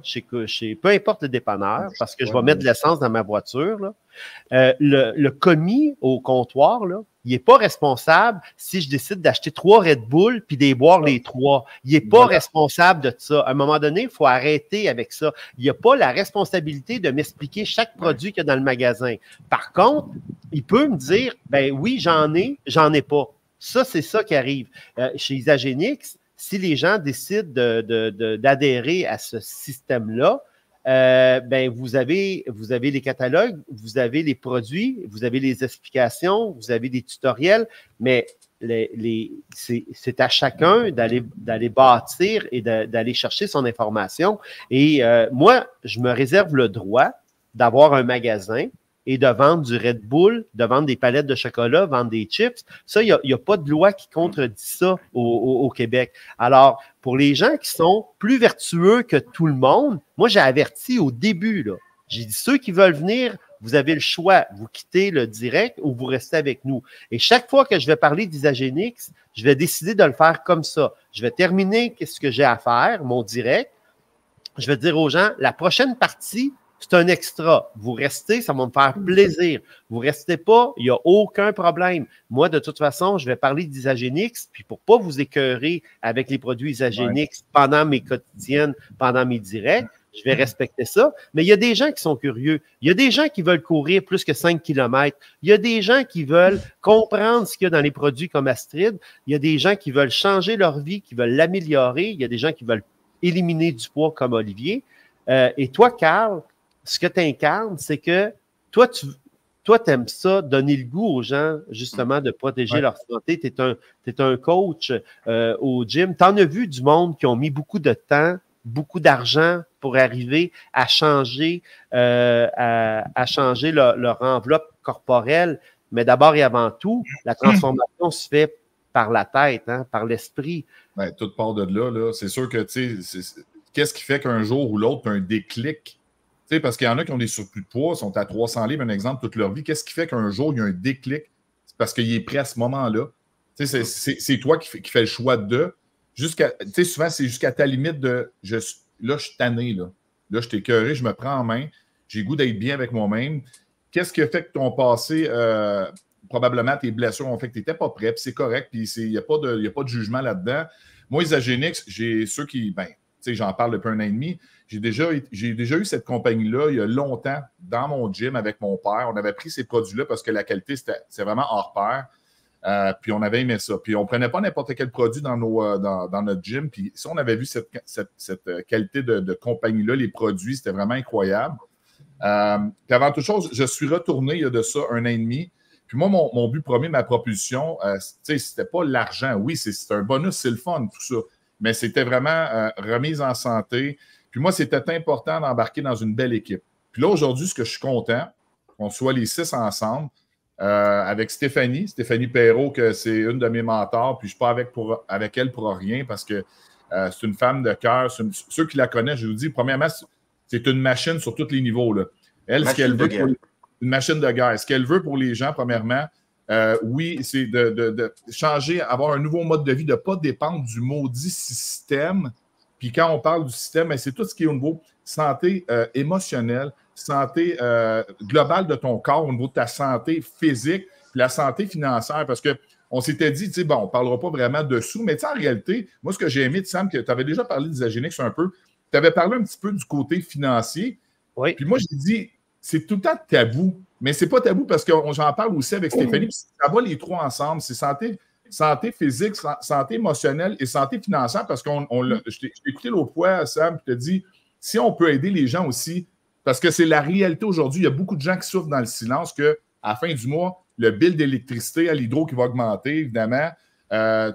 peu importe le dépanneur, parce que je vais mettre de l'essence dans ma voiture, là, le commis au comptoir, là, il n'est pas responsable si je décide d'acheter 3 Red Bull puis de boire les 3. Il n'est pas responsable de ça. À un moment donné, il faut arrêter avec ça. Il n'a pas la responsabilité de m'expliquer chaque produit qu'il y a dans le magasin. Par contre, il peut me dire, ben oui, j'en ai pas. Ça, c'est ça qui arrive. Chez Isagenix, si les gens décident d'adhérer à ce système-là, ben vous avez les catalogues, vous avez les produits, vous avez les explications, vous avez des tutoriels, mais c'est à chacun d'aller bâtir et d'aller chercher son information. Et moi, je me réserve le droit d'avoir un magasin et de vendre du Red Bull, de vendre des palettes de chocolat, vendre des chips. Ça, il n'y a pas de loi qui contredit ça au Québec. Alors, pour les gens qui sont plus vertueux que tout le monde, moi, j'ai averti au début, là. J'ai dit, ceux qui veulent venir, vous avez le choix. Vous quittez le direct ou vous restez avec nous. Et chaque fois que je vais parler d'Isagenix, je vais décider de le faire comme ça. Je vais terminer ce que j'ai à faire, mon direct. Je vais dire aux gens, la prochaine partie, c'est un extra. Vous restez, ça va me faire plaisir. Vous restez pas, il n'y a aucun problème. Moi, de toute façon, je vais parler d'Isagenix, puis pour pas vous écœurer avec les produits Isagenix pendant mes quotidiennes, pendant mes directs, je vais respecter ça. Mais il y a des gens qui sont curieux. Il y a des gens qui veulent courir plus que 5 km. Il y a des gens qui veulent comprendre ce qu'il y a dans les produits comme Astrid. Il y a des gens qui veulent changer leur vie, qui veulent l'améliorer. Il y a des gens qui veulent éliminer du poids comme Olivier. Et toi, Carl, ce que tu incarnes, c'est que toi, tu aimes ça, donner le goût aux gens, justement, de protéger leur santé. Tu es un coach au gym. Tu en as vu du monde qui ont mis beaucoup de temps, beaucoup d'argent pour arriver à changer, leur enveloppe corporelle. Mais d'abord et avant tout, la transformation se fait par la tête, hein, par l'esprit. Ouais, tout part de là. C'est sûr que, tu sais, qu'est-ce qui fait qu'un jour ou l'autre, tu as un déclic? Parce qu'il y en a qui ont des surplus de poids, sont à 300 livres, un exemple, toute leur vie. Qu'est-ce qui fait qu'un jour, il y a un déclic? C'est parce qu'il est prêt à ce moment-là. C'est toi qui fais le choix de. Souvent, c'est jusqu'à ta limite de là, je suis tanné. Là, je t'ai écœuré, je me prends en main. J'ai le goût d'être bien avec moi-même. Qu'est-ce qui a fait que ton passé, probablement tes blessures ont fait que tu n'étais pas prêt, puis c'est correct, puis il n'y a pas de jugement là-dedans. Moi, Isagenix, j'ai ceux qui, j'en parle depuis 1 an et demi. J'ai déjà eu cette compagnie-là il y a longtemps dans mon gym avec mon père. On avait pris ces produits-là parce que la qualité, c'est vraiment hors pair. Puis on avait aimé ça. Puis on ne prenait pas n'importe quel produit dans notre gym. Puis si on avait vu cette qualité de compagnie-là, les produits, c'était vraiment incroyable. Puis avant toute chose, je suis retourné il y a de ça 1 an et demi. Puis moi, mon but premier, ma propulsion, c'était pas l'argent. Oui, c'est un bonus, c'est le fun, tout ça. Mais c'était vraiment remise en santé. Puis moi, c'était important d'embarquer dans une belle équipe. Puis là, aujourd'hui, ce que je suis content, qu'on soit les 6 ensemble, avec Stéphanie Perrault, que c'est une de mes mentors, puis je ne suis pas avec elle pour rien parce que c'est une femme de cœur. Ceux qui la connaissent, je vous dis, premièrement, c'est une machine sur tous les niveaux. Là. Elle, ce qu'elle veut, une machine de guerre. Ce qu'elle veut pour les gens, premièrement, oui, c'est de changer, avoir un nouveau mode de vie, de ne pas dépendre du maudit système. Puis quand on parle du système, c'est tout ce qui est au niveau santé émotionnelle, santé globale de ton corps, au niveau de ta santé physique, puis la santé financière. Parce qu'on s'était dit, on ne parlera pas vraiment de sous, mais en réalité, moi, ce que j'ai aimé, Sam, que tu avais déjà parlé d'Isagenix un peu, tu avais parlé un petit peu du côté financier. Oui. Puis moi, j'ai dit, c'est tout le temps tabou. Mais c'est pas tabou parce que j'en parle aussi avec Stéphanie. Puis ça va les 3 ensemble. C'est santé physique, santé émotionnelle et santé financière parce je t'ai écouté l'autre fois, Sam, puis tu as dit, si on peut aider les gens aussi, parce que c'est la réalité aujourd'hui, il y a beaucoup de gens qui souffrent dans le silence qu'à la fin du mois, le bill d'électricité à l'hydro qui va augmenter, évidemment,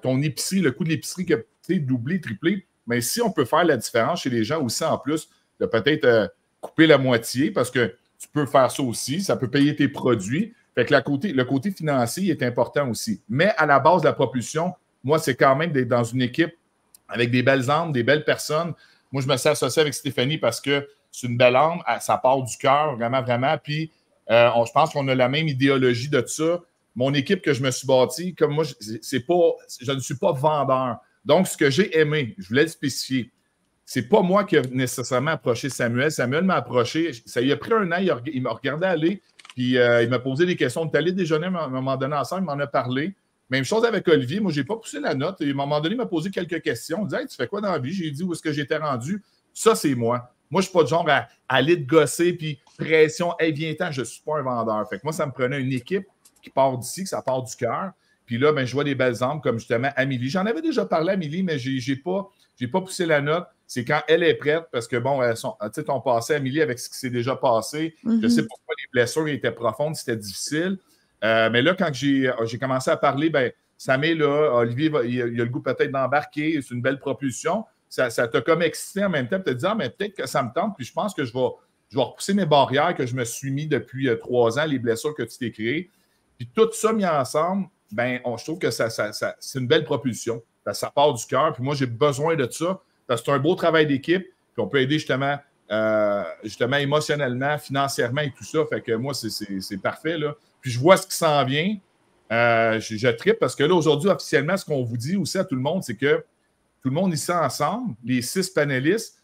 ton épicerie, le coût de l'épicerie qui a doublé, triplé, mais si on peut faire la différence chez les gens aussi, en plus, de peut-être couper la moitié, parce que tu peux faire ça aussi, ça peut payer tes produits. Fait que le côté financier est important aussi. Mais à la base de la propulsion, moi, c'est quand même d'être dans une équipe avec des belles âmes, des belles personnes. Moi, je me suis associé avec Stéphanie parce que c'est une belle âme, ça part du cœur, vraiment, vraiment. Puis, je pense qu'on a la même idéologie de ça. Mon équipe que je me suis bâtie, comme moi, je ne suis pas vendeur. Donc, ce que j'ai aimé, je voulais le spécifier, c'est pas moi qui ai nécessairement approché Samuel. Samuel m'a approché. Ça lui a pris un an, il m'a regardé aller, puis il m'a posé des questions. On est allé déjeuner à un moment donné ensemble, il m'en a parlé. Même chose avec Olivier. Moi, je n'ai pas poussé la note. Et à un moment donné, il m'a posé quelques questions. Il dit hey, tu fais quoi dans la vie? J'ai dit où est-ce que j'étais rendu? Ça, c'est moi. Moi, je ne suis pas du genre à aller te gosser, puis pression, hey, viens-t'en, je ne suis pas un vendeur. Fait que moi, ça me prenait une équipe qui part d'ici, que ça part du cœur. Puis là, ben, je vois des belles âmes comme justement Amélie. J'en avais déjà parlé à Amélie, mais je n'ai pas poussé la note. C'est quand elle est prête, parce que bon, tu sais, ton passé, Amélie, avec ce qui s'est déjà passé, je sais pourquoi les blessures étaient profondes, c'était difficile. Mais là, quand j'ai commencé à parler, ben, Sam est là, Olivier, il a le goût peut-être d'embarquer, c'est une belle propulsion. Ça t'a comme excité en même temps, te dire, mais peut-être que ça me tente, puis je pense que je vais repousser mes barrières que je me suis mis depuis 3 ans, les blessures que tu t'es créées. Puis tout ça mis ensemble, ben, je trouve que c'est une belle propulsion. Ça part du cœur, puis moi, j'ai besoin de ça, parce que c'est un beau travail d'équipe, puis on peut aider justement émotionnellement, financièrement et tout ça. Fait que moi, c'est parfait, là. Puis je vois ce qui s'en vient. Je trippe parce que là, aujourd'hui, officiellement, ce qu'on vous dit aussi à tout le monde, c'est que tout le monde ici ensemble, les 6 panélistes,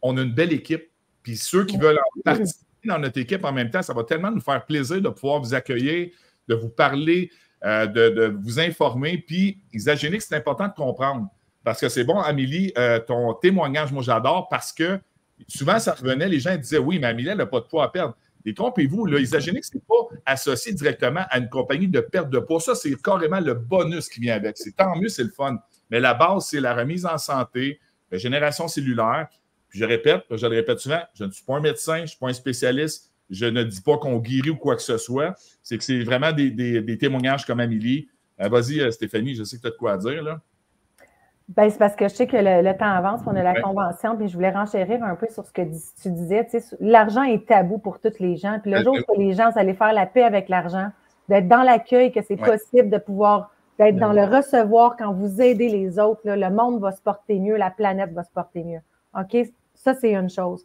on a une belle équipe. Puis ceux qui veulent participer dans notre équipe en même temps, ça va tellement nous faire plaisir de pouvoir vous accueillir, de vous parler, de vous informer. Puis, Isagenix, c'est important de comprendre. Parce que c'est bon, Amélie, ton témoignage, moi, j'adore parce que souvent, ça revenait, les gens disaient oui, mais Amélie, elle n'a pas de poids à perdre. Détrompez-vous, Isagenix, ce n'est pas associé directement à une compagnie de perte de poids. Ça, c'est carrément le bonus qui vient avec. C'est tant mieux, c'est le fun. Mais la base, c'est la remise en santé, la génération cellulaire. Puis je le répète souvent, je ne suis pas un médecin, je ne suis pas un spécialiste. Je ne dis pas qu'on guérit ou quoi que ce soit. C'est que c'est vraiment des témoignages comme Amélie. Vas-y, Stéphanie, je sais que tu as de quoi dire, là. Ben, c'est parce que je sais que le temps avance, on a la convention, puis je voulais renchérir un peu sur ce que tu disais. Tu sais, l'argent est tabou pour tous les gens. Puis le jour où les gens allaient faire la paix avec l'argent, d'être dans l'accueil, que c'est possible de pouvoir d'être dans le recevoir quand vous aidez les autres, là, le monde va se porter mieux, la planète va se porter mieux. OK? Ça, c'est une chose.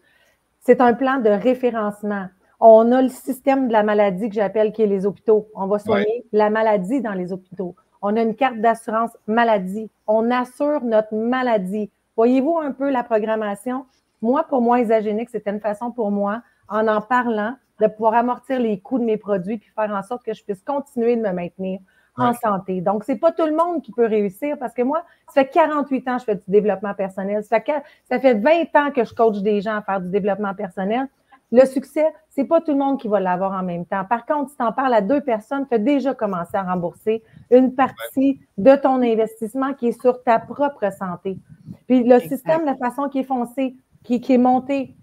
C'est un plan de référencement. On a le système de la maladie que j'appelle qui est les hôpitaux. On va soigner la maladie dans les hôpitaux. On a une carte d'assurance maladie. On assure notre maladie. Voyez-vous un peu la programmation? Moi, pour moi, Isagenix, c'était une façon pour moi, en parlant, de pouvoir amortir les coûts de mes produits puis faire en sorte que je puisse continuer de me maintenir en santé. Donc, c'est pas tout le monde qui peut réussir parce que moi, ça fait 48 ans que je fais du développement personnel. Ça fait 20 ans que je coach des gens à faire du développement personnel. Le succès, c'est pas tout le monde qui va l'avoir en même temps. Par contre, si tu en parles à 2 personnes, tu as déjà commencé à rembourser une partie de ton investissement qui est sur ta propre santé. Puis le système, la façon qui est foncé, qui est monté,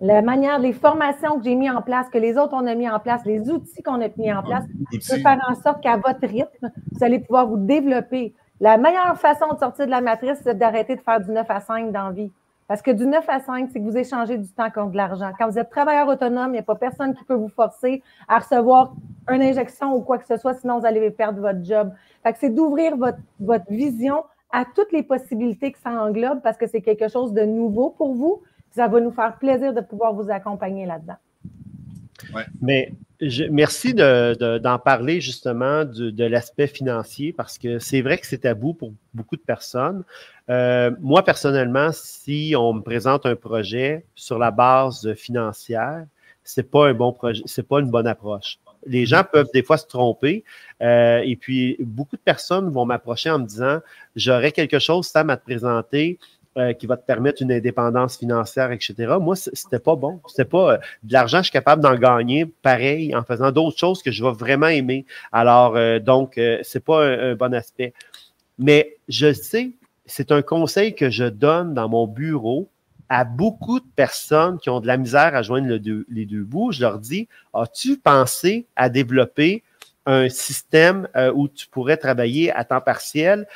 la manière, les formations que j'ai mis en place, que les autres on a mis en place, les outils qu'on a mis en place, peut faire en sorte qu'à votre rythme, vous allez pouvoir vous développer. La meilleure façon de sortir de la matrice, c'est d'arrêter de faire du 9 à 5 dans la vie. Parce que du 9 à 5, c'est que vous échangez du temps contre de l'argent. Quand vous êtes travailleur autonome, il n'y a pas personne qui peut vous forcer à recevoir une injection ou quoi que ce soit, sinon vous allez perdre votre job. Fait que c'est d'ouvrir votre vision à toutes les possibilités que ça englobe parce que c'est quelque chose de nouveau pour vous. Ça va nous faire plaisir de pouvoir vous accompagner là-dedans. Mais merci d'en parler justement de l'aspect financier parce que c'est vrai que c'est tabou pour beaucoup de personnes. Moi, personnellement, si on me présente un projet sur la base financière, c'est pas un bon projet, c'est pas une bonne approche. Les gens peuvent des fois se tromper et puis beaucoup de personnes vont m'approcher en me disant « J'aurais quelque chose, Sam, à te présenter ». Qui va te permettre une indépendance financière, etc. Moi, c'était pas bon. C'était pas de l'argent, je suis capable d'en gagner pareil en faisant d'autres choses que je vais vraiment aimer. Alors, donc, c'est pas un bon aspect. Mais je sais, c'est un conseil que je donne dans mon bureau à beaucoup de personnes qui ont de la misère à joindre les deux bouts, je leur dis, as-tu pensé à développer un système où tu pourrais travailler à temps partiel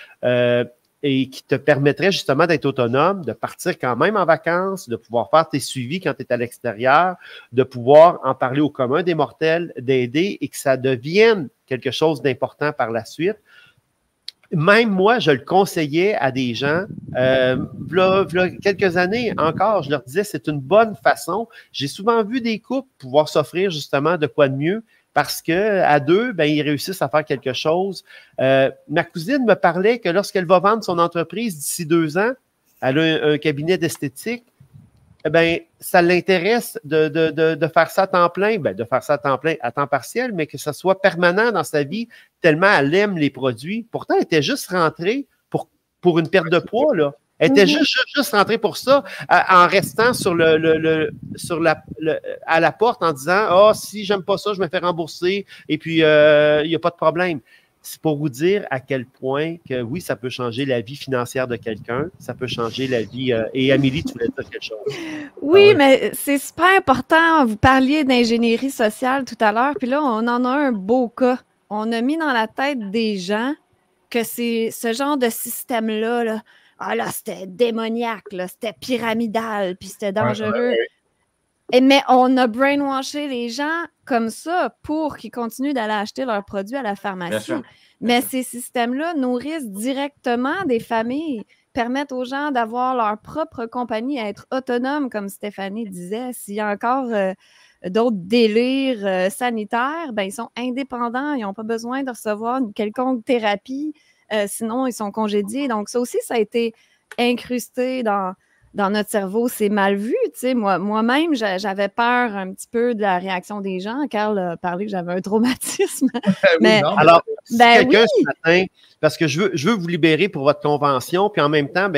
et qui te permettrait justement d'être autonome, de partir quand même en vacances, de pouvoir faire tes suivis quand tu es à l'extérieur, de pouvoir en parler au commun des mortels, d'aider et que ça devienne quelque chose d'important par la suite. Même moi, je le conseillais à des gens, v'là quelques années encore, je leur disais, c'est une bonne façon. J'ai souvent vu des couples pouvoir s'offrir justement de quoi de mieux parce qu'à deux, ben, ils réussissent à faire quelque chose. Ma cousine me parlait que lorsqu'elle va vendre son entreprise d'ici 2 ans, elle a un cabinet d'esthétique, eh bien, ça l'intéresse de faire ça à temps plein, de faire ça à temps plein, à temps partiel, mais que ça soit permanent dans sa vie, tellement elle aime les produits. Pourtant, elle était juste rentrée pour une perte de poids, là. Elle était juste rentrée pour ça, en restant à la porte en disant « Ah, si j'aime pas ça, je me fais rembourser et puis il n'y a pas de problème. » C'est pour vous dire à quel point que oui, ça peut changer la vie financière de quelqu'un, ça peut changer la vie. Et Amélie, tu voulais dire quelque chose? Oui, mais c'est super important. Vous parliez d'ingénierie sociale tout à l'heure, puis là, on en a un beau cas. On a mis dans la tête des gens que c'est ce genre de système-là, là, ah là, c'était démoniaque, là, c'était pyramidal, puis c'était dangereux. Mais on a brainwashé les gens comme ça pour qu'ils continuent d'aller acheter leurs produits à la pharmacie. Mais ces systèmes-là nourrissent directement des familles, permettent aux gens d'avoir leur propre compagnie, à être autonomes, comme Stéphanie disait. S'il y a encore d'autres délires sanitaires, ben, ils sont indépendants, ils n'ont pas besoin de recevoir une quelconque thérapie, sinon ils sont congédiés. Donc ça aussi, ça a été incrusté dans notre cerveau, c'est mal vu. Tu sais, moi-même, j'avais peur un petit peu de la réaction des gens. Carl a parlé que j'avais un traumatisme. Alors, si quelqu'un ce matin, parce que je veux vous libérer pour votre convention, puis en même temps,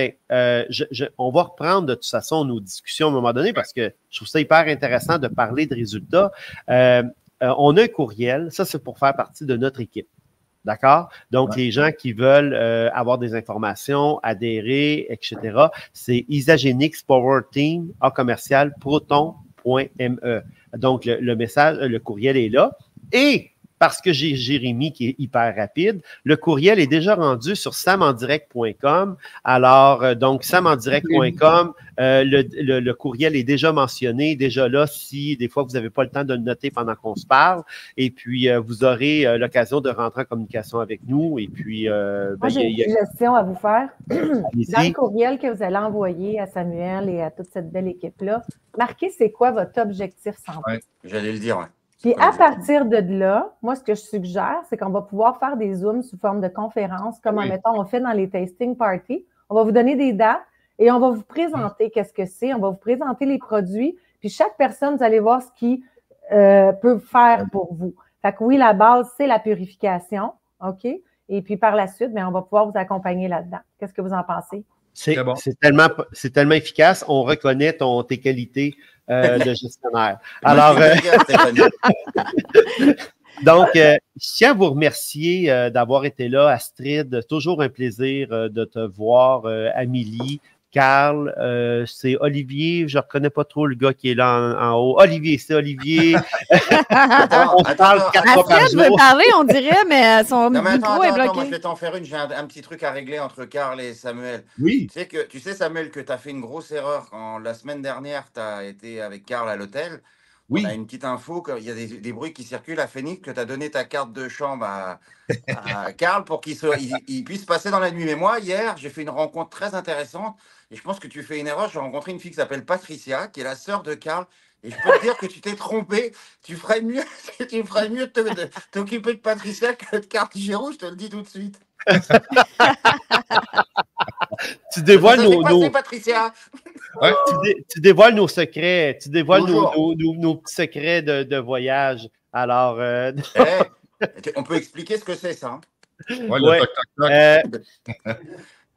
on va reprendre de toute façon nos discussions à un moment donné parce que je trouve ça hyper intéressant de parler de résultats. On a un courriel, ça c'est pour faire partie de notre équipe. D'accord? Donc, les gens qui veulent avoir des informations, adhérer, etc., c'est Isagenix Power Team à commercial proton.me. Donc, le message, le courriel est là. Et parce que j'ai Jérémy qui est hyper rapide, le courriel est déjà rendu sur samendirect.com. Alors, donc, samendirect.com, le courriel est déjà mentionné, déjà là, si des fois vous n'avez pas le temps de le noter pendant qu'on se parle. Et puis, vous aurez l'occasion de rentrer en communication avec nous. Et puis, moi, j'ai une suggestion à vous faire. Dans le courriel que vous allez envoyer à Samuel et à toute cette belle équipe-là, marquez c'est quoi votre objectif santé. Oui, j'allais le dire, oui. Puis à partir de là, moi, ce que je suggère, c'est qu'on va pouvoir faire des Zooms sous forme de conférences, comme, mettons, on fait dans les tasting parties. On va vous donner des dates et on va vous présenter qu'est-ce que c'est. On va vous présenter les produits. Puis chaque personne, vous allez voir ce qu'il peut faire pour vous. Fait que oui, la base, c'est la purification. OK? Et puis par la suite, on va pouvoir vous accompagner là-dedans. Qu'est-ce que vous en pensez? C'est tellement efficace. On reconnaît tes qualités de gestionnaire. Alors, donc, je tiens à vous remercier d'avoir été là, Astrid. Toujours un plaisir de te voir, Amélie. Carl, c'est Olivier, je ne reconnais pas trop le gars qui est là en haut. Olivier, c'est Olivier. On se parle 4 fois par jour. Veut parler, on dirait, mais son micro est bloqué. Moi, je vais t'en faire une. J'ai un petit truc à régler entre Carl et Samuel. Oui. Tu sais, Samuel, que tu as fait une grosse erreur quand la semaine dernière, tu as été avec Carl à l'hôtel. Oui. On a une petite info, il y a des bruits qui circulent à Phoenix, que tu as donné ta carte de chambre à Carl pour qu'il puisse passer dans la nuit. Mais moi, hier, j'ai fait une rencontre très intéressante et je pense que tu fais une erreur. J'ai rencontré une fille qui s'appelle Patricia, qui est la sœur de Carl. Et je peux te dire que tu t'es trompé. Tu ferais mieux de t'occuper de Patricia que de Carl Giroux, je te le dis tout de suite. Tu dévoiles Patricia. Ouais. Tu dévoiles nos secrets. Tu dévoiles nos petits secrets de voyage. Alors, on peut expliquer ce que c'est, ça.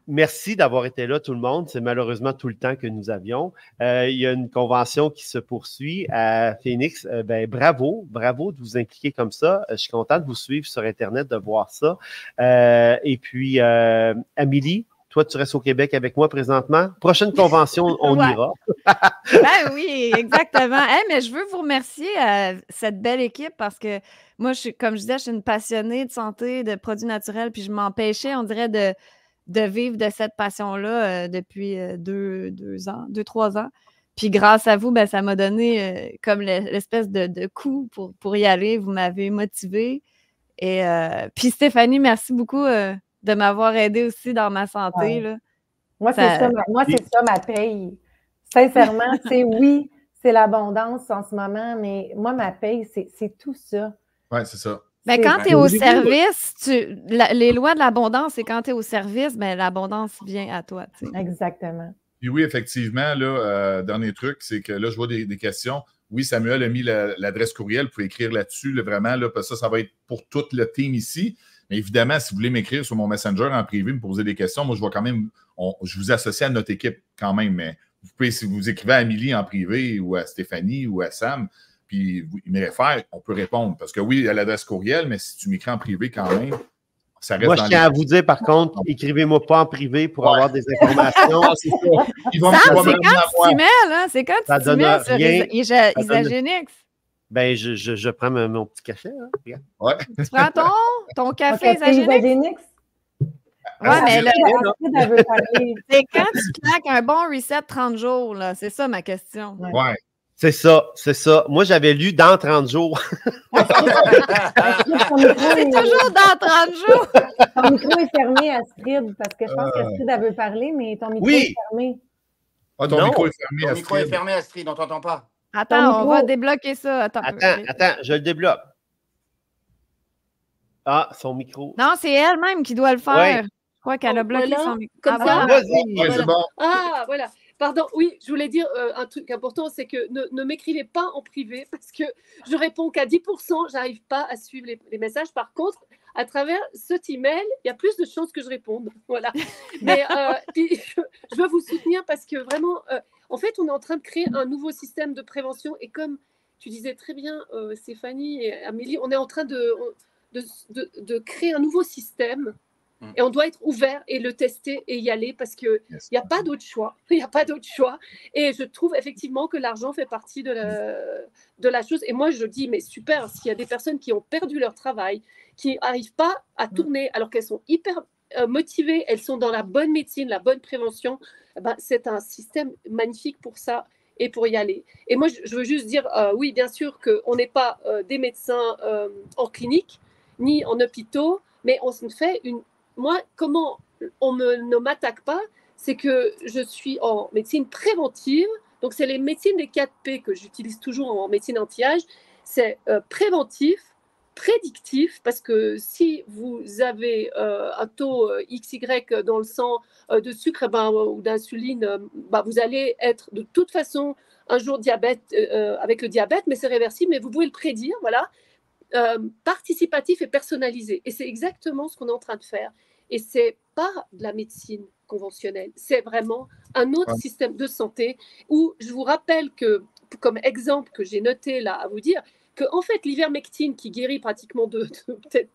Merci d'avoir été là, tout le monde. C'est malheureusement tout le temps que nous avions. Il y a une convention qui se poursuit à Phoenix. Bravo de vous impliquer comme ça. Je suis content de vous suivre sur Internet, de voir ça. Et puis, Amélie, Toi, tu restes au Québec avec moi présentement. Prochaine convention, on ira. Ben oui, exactement. Hey, mais je veux vous remercier cette belle équipe parce que moi, comme je disais, je suis une passionnée de santé, de produits naturels, puis je m'empêchais, on dirait, de vivre de cette passion-là depuis 3 ans. Puis grâce à vous, ben, ça m'a donné comme l'espèce de coup pour y aller. Vous m'avez motivée. Et puis Stéphanie, merci beaucoup de m'avoir aidée aussi dans ma santé. Là. Moi, c'est ça ma paye. Sincèrement, oui, c'est l'abondance en ce moment, mais moi, ma paye, c'est tout ça. Oui, c'est ça. Ben, quand tu es au service, les lois de l'abondance, c'est quand tu es au service, ben, l'abondance vient à toi. T'sais. Exactement. Puis oui, effectivement, là, dernier truc, c'est que là, je vois des questions. Oui, Samuel a mis l'adresse courriel. Vous pouvez écrire là-dessus, là, vraiment. Là, parce que ça va être pour tout le team ici. Mais évidemment, si vous voulez m'écrire sur mon Messenger en privé, me poser des questions, moi, je vais quand même, je vous associe à notre équipe quand même. Mais vous pouvez, si vous écrivez à Amélie en privé ou à Stéphanie ou à Sam, puis il me réfère, on peut répondre. Parce que oui, il y a l'adresse courriel, mais si tu m'écris en privé quand même, ça reste. Moi, je tiens à vous dire, par contre, écrivez-moi pas en privé pour avoir des informations. Ils vont Sam, c'est quand tu mêles, hein? C'est quand tu mêles sur Isagenix. Ben, je prends mon petit café. Hein. Ouais. Tu prends ton café Isagenix? Ouais, mais là, c'est quand tu claques un bon reset 30 jours, là. C'est ça ma question. Ouais. C'est ça. Moi, j'avais lu dans 30 jours. C'est toujours dans 30 jours. Ton micro est fermé, Astrid, parce que je pense qu'Astrid, elle veut parler, mais ton micro est fermé. Ah, ton micro est fermé, Astrid. Ton micro est fermé, Astrid, on t'entend pas. Attends, on va débloquer ça. Attends, je le débloque. Ah, son micro. Non, c'est elle-même qui doit le faire. Ouais. Je crois qu'elle a bloqué son micro. Comme ça. Vas-y. Ouais, c'est bon. Ah, voilà. Pardon, oui, je voulais dire un truc important, c'est que ne m'écrivez pas en privé parce que je réponds qu'à 10%, je n'arrive pas à suivre les messages. Par contre, à travers cet email, il y a plus de chances que je réponde. Voilà. Mais puis, je veux vous soutenir parce que vraiment, en fait, on est en train de créer un nouveau système de prévention et comme tu disais très bien, Stéphanie et Amélie, on est en train de créer un nouveau système. Et on doit être ouvert et le tester et y aller parce qu'il n'y a pas d'autre choix. Il n'y a pas d'autre choix. Et je trouve effectivement que l'argent fait partie de la chose. Et moi, je dis, mais super, s'il y a des personnes qui ont perdu leur travail, qui n'arrivent pas à tourner alors qu'elles sont hyper motivées, elles sont dans la bonne médecine, la bonne prévention, ben, c'est un système magnifique pour ça et pour y aller. Et moi, je veux juste dire, oui, bien sûr qu'on n'est pas des médecins en clinique, ni en hôpitaux, mais on se fait Moi, comment on ne m'attaque pas, c'est que je suis en médecine préventive. Donc, c'est les médecines des 4P que j'utilise toujours en médecine anti-âge. C'est préventif, prédictif, parce que si vous avez un taux XY dans le sang de sucre ou d'insuline, vous allez être de toute façon un jour avec le diabète, mais c'est réversible, mais vous pouvez le prédire, voilà. Participatif et personnalisé. Et c'est exactement ce qu'on est en train de faire. Et ce n'est pas de la médecine conventionnelle, c'est vraiment un autre système de santé où je vous rappelle que, comme exemple que j'ai noté là à vous dire, qu'en fait l'ivermectine qui guérit pratiquement de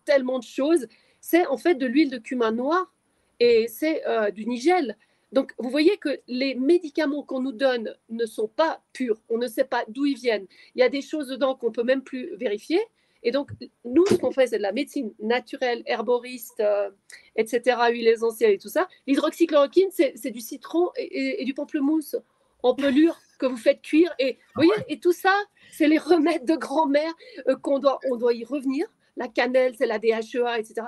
tellement de choses, c'est en fait de l'huile de cumin noir et c'est du nigel. Donc, vous voyez que les médicaments qu'on nous donne ne sont pas purs. On ne sait pas d'où ils viennent. Il y a des choses dedans qu'on ne peut même plus vérifier. Et donc, nous, ce qu'on fait, c'est de la médecine naturelle, herboriste, etc., huiles essentielles et tout ça. L'hydroxychloroquine, c'est du citron et du pamplemousse en pelure que vous faites cuire. Et, vous voyez, et tout ça, c'est les remèdes de grand-mère on doit y revenir. La cannelle, c'est la DHEA, etc.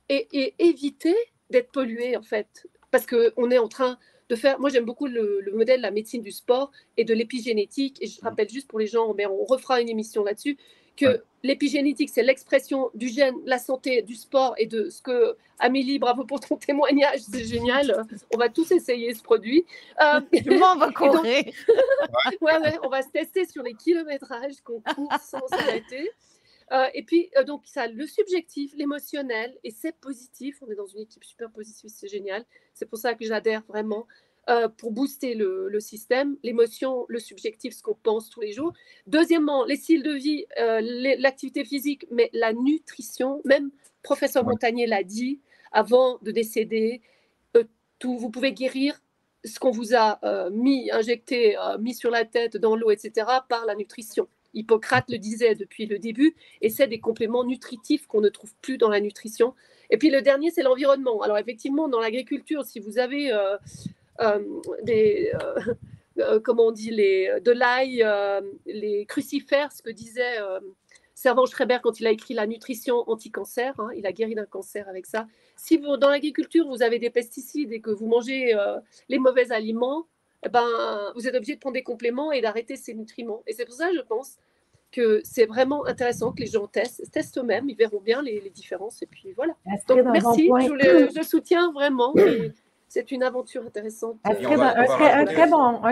Et éviter d'être pollué, en fait. Parce qu'on est en train de faire... Moi, j'aime beaucoup le modèle de la médecine du sport et de l'épigénétique. Et je rappelle juste pour les gens, mais on refera une émission là-dessus, que l'épigénétique, c'est l'expression du gène, la santé, du sport et de ce que... Amélie, bravo pour ton témoignage, c'est génial. On va tous essayer ce produit. Tout le monde va courir. Donc, on va se tester sur les kilométrages qu'on court sans s'arrêter. Et puis, donc, ça, le subjectif, l'émotionnel, et c'est positif. On est dans une équipe super positive, c'est génial. C'est pour ça que j'adhère vraiment. Pour booster le système, l'émotion, le subjectif, ce qu'on pense tous les jours. Deuxièmement, les styles de vie, l'activité physique, mais la nutrition, même professeur Montagnier l'a dit avant de décéder, vous pouvez guérir ce qu'on vous a injecté, mis sur la tête, dans l'eau, etc., par la nutrition. Hippocrate le disait depuis le début, et c'est des compléments nutritifs qu'on ne trouve plus dans la nutrition. Et puis le dernier, c'est l'environnement. Alors effectivement, dans l'agriculture, si vous avez comment on dit, de l'ail, les crucifères, ce que disait Servan-Schreiber quand il a écrit la nutrition anti-cancer, hein, il a guéri d'un cancer avec ça. Si dans l'agriculture, vous avez des pesticides et que vous mangez les mauvais aliments, eh ben, vous êtes obligé de prendre des compléments et d'arrêter ces nutriments. Et c'est pour ça, je pense, que c'est vraiment intéressant que les gens testent eux-mêmes, ils verront bien les différences. Et puis voilà. Donc merci, je soutiens vraiment. C'est une aventure intéressante. Un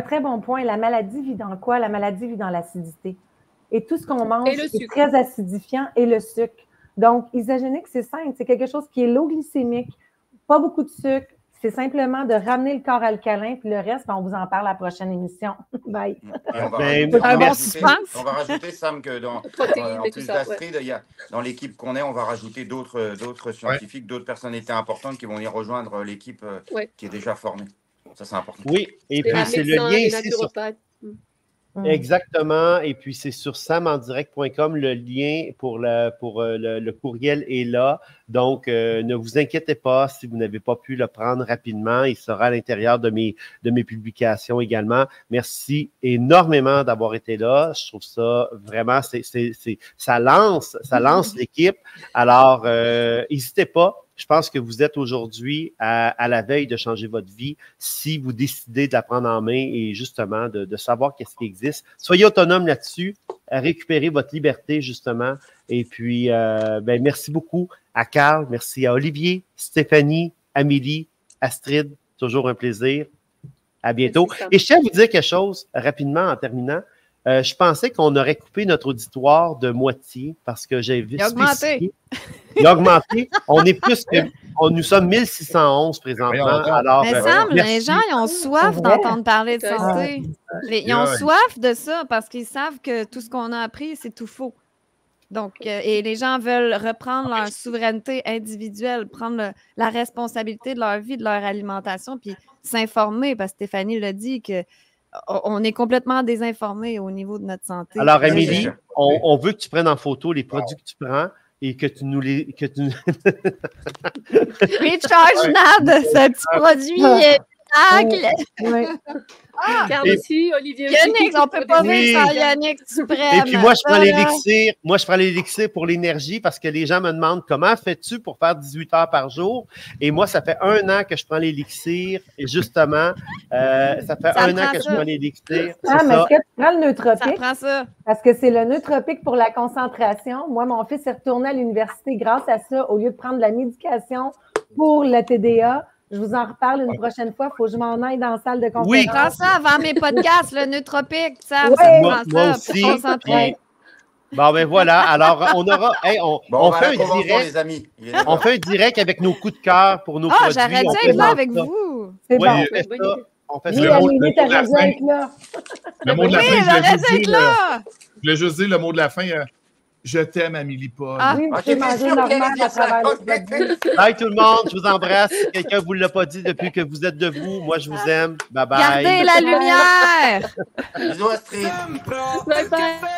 très bon point. La maladie vit dans quoi? La maladie vit dans l'acidité. Et tout ce qu'on mange est très acidifiant et le sucre. Donc, isogénique, c'est simple. C'est quelque chose qui est low glycémique, pas beaucoup de sucre. C'est simplement de ramener le corps alcalin, puis le reste, on vous en parle à la prochaine émission. Bye. On va rajouter, Sam, que en plus d'Astrid, dans l'équipe qu'on est, on va rajouter d'autres scientifiques, d'autres personnalités importantes qui vont y rejoindre l'équipe qui est déjà formée. Ça, c'est important. Oui, et puis c'est le lien ici sur... Exactement. Et puis, c'est sur saменdirect.com. Le lien pour le courriel est là. Donc, ne vous inquiétez pas si vous n'avez pas pu le prendre rapidement. Il sera à l'intérieur de mes publications également. Merci énormément d'avoir été là. Je trouve ça vraiment, ça lance l'équipe. Alors, n'hésitez pas. Je pense que vous êtes aujourd'hui à la veille de changer votre vie si vous décidez de la prendre en main et justement de savoir qu'est-ce qui existe. Soyez autonome là-dessus, récupérez votre liberté justement. Et puis, merci beaucoup à Carl, merci à Olivier, Stéphanie, Amélie, Astrid. Toujours un plaisir. À bientôt. Et je tiens à vous dire quelque chose rapidement en terminant. Je pensais qu'on aurait coupé notre auditoire de moitié parce que j'ai vu. Il a augmenté. Nous sommes 1611 présentement. Alors, mais Sam, les gens, ils ont soif d'entendre parler de santé. Ils ont soif de ça parce qu'ils savent que tout ce qu'on a appris, c'est tout faux. Donc, et les gens veulent reprendre leur souveraineté individuelle, prendre la responsabilité de leur vie, de leur alimentation, puis s'informer, parce que Stéphanie l'a dit qu'on est complètement désinformés au niveau de notre santé. Alors, Amélie, on veut que tu prennes en photo les produits que tu prends et que tu nous les... Recharge Nad, ce petit produit miracle! Carl aussi, Olivier aussi. Yannick, on ne peut pas vivre sans Yannick Suprême. Et puis moi, je prends l'élixir pour l'énergie parce que les gens me demandent comment fais-tu pour faire 18 heures par jour. Et moi, ça fait 1 an que je prends l'élixir. Et justement, ça fait 1 an que je prends l'élixir. Ah, mais est-ce que tu prends le nootropique? Ça prend ça. Parce que c'est le nootropique pour la concentration. Moi, mon fils est retourné à l'université grâce à ça. Au lieu de prendre de la médication pour le TDA, je vous en reparle une prochaine fois. Il faut que je m'en aille dans la salle de conférence. Oui, prends ça avant mes podcasts, le nootropique. Ça, moi aussi. Bon, ben voilà. Alors, on aura... on fait un direct. Les amis. On fait un direct avec nos coups de cœur pour nos produits. Ah, j'arrête ça être là avec vous. C'est bon. On fait ça. Le mot de la fin, je voulais juste dire le mot de la fin. Je t'aime, Amélie Paul. Oui, c'est manger normal à travers le Bye tout le monde, je vous embrasse. Si quelqu'un ne vous l'a pas dit depuis que vous êtes debout, moi je vous aime. Bye bye. Gardez la lumière. Bisous Astrid. Bye bye.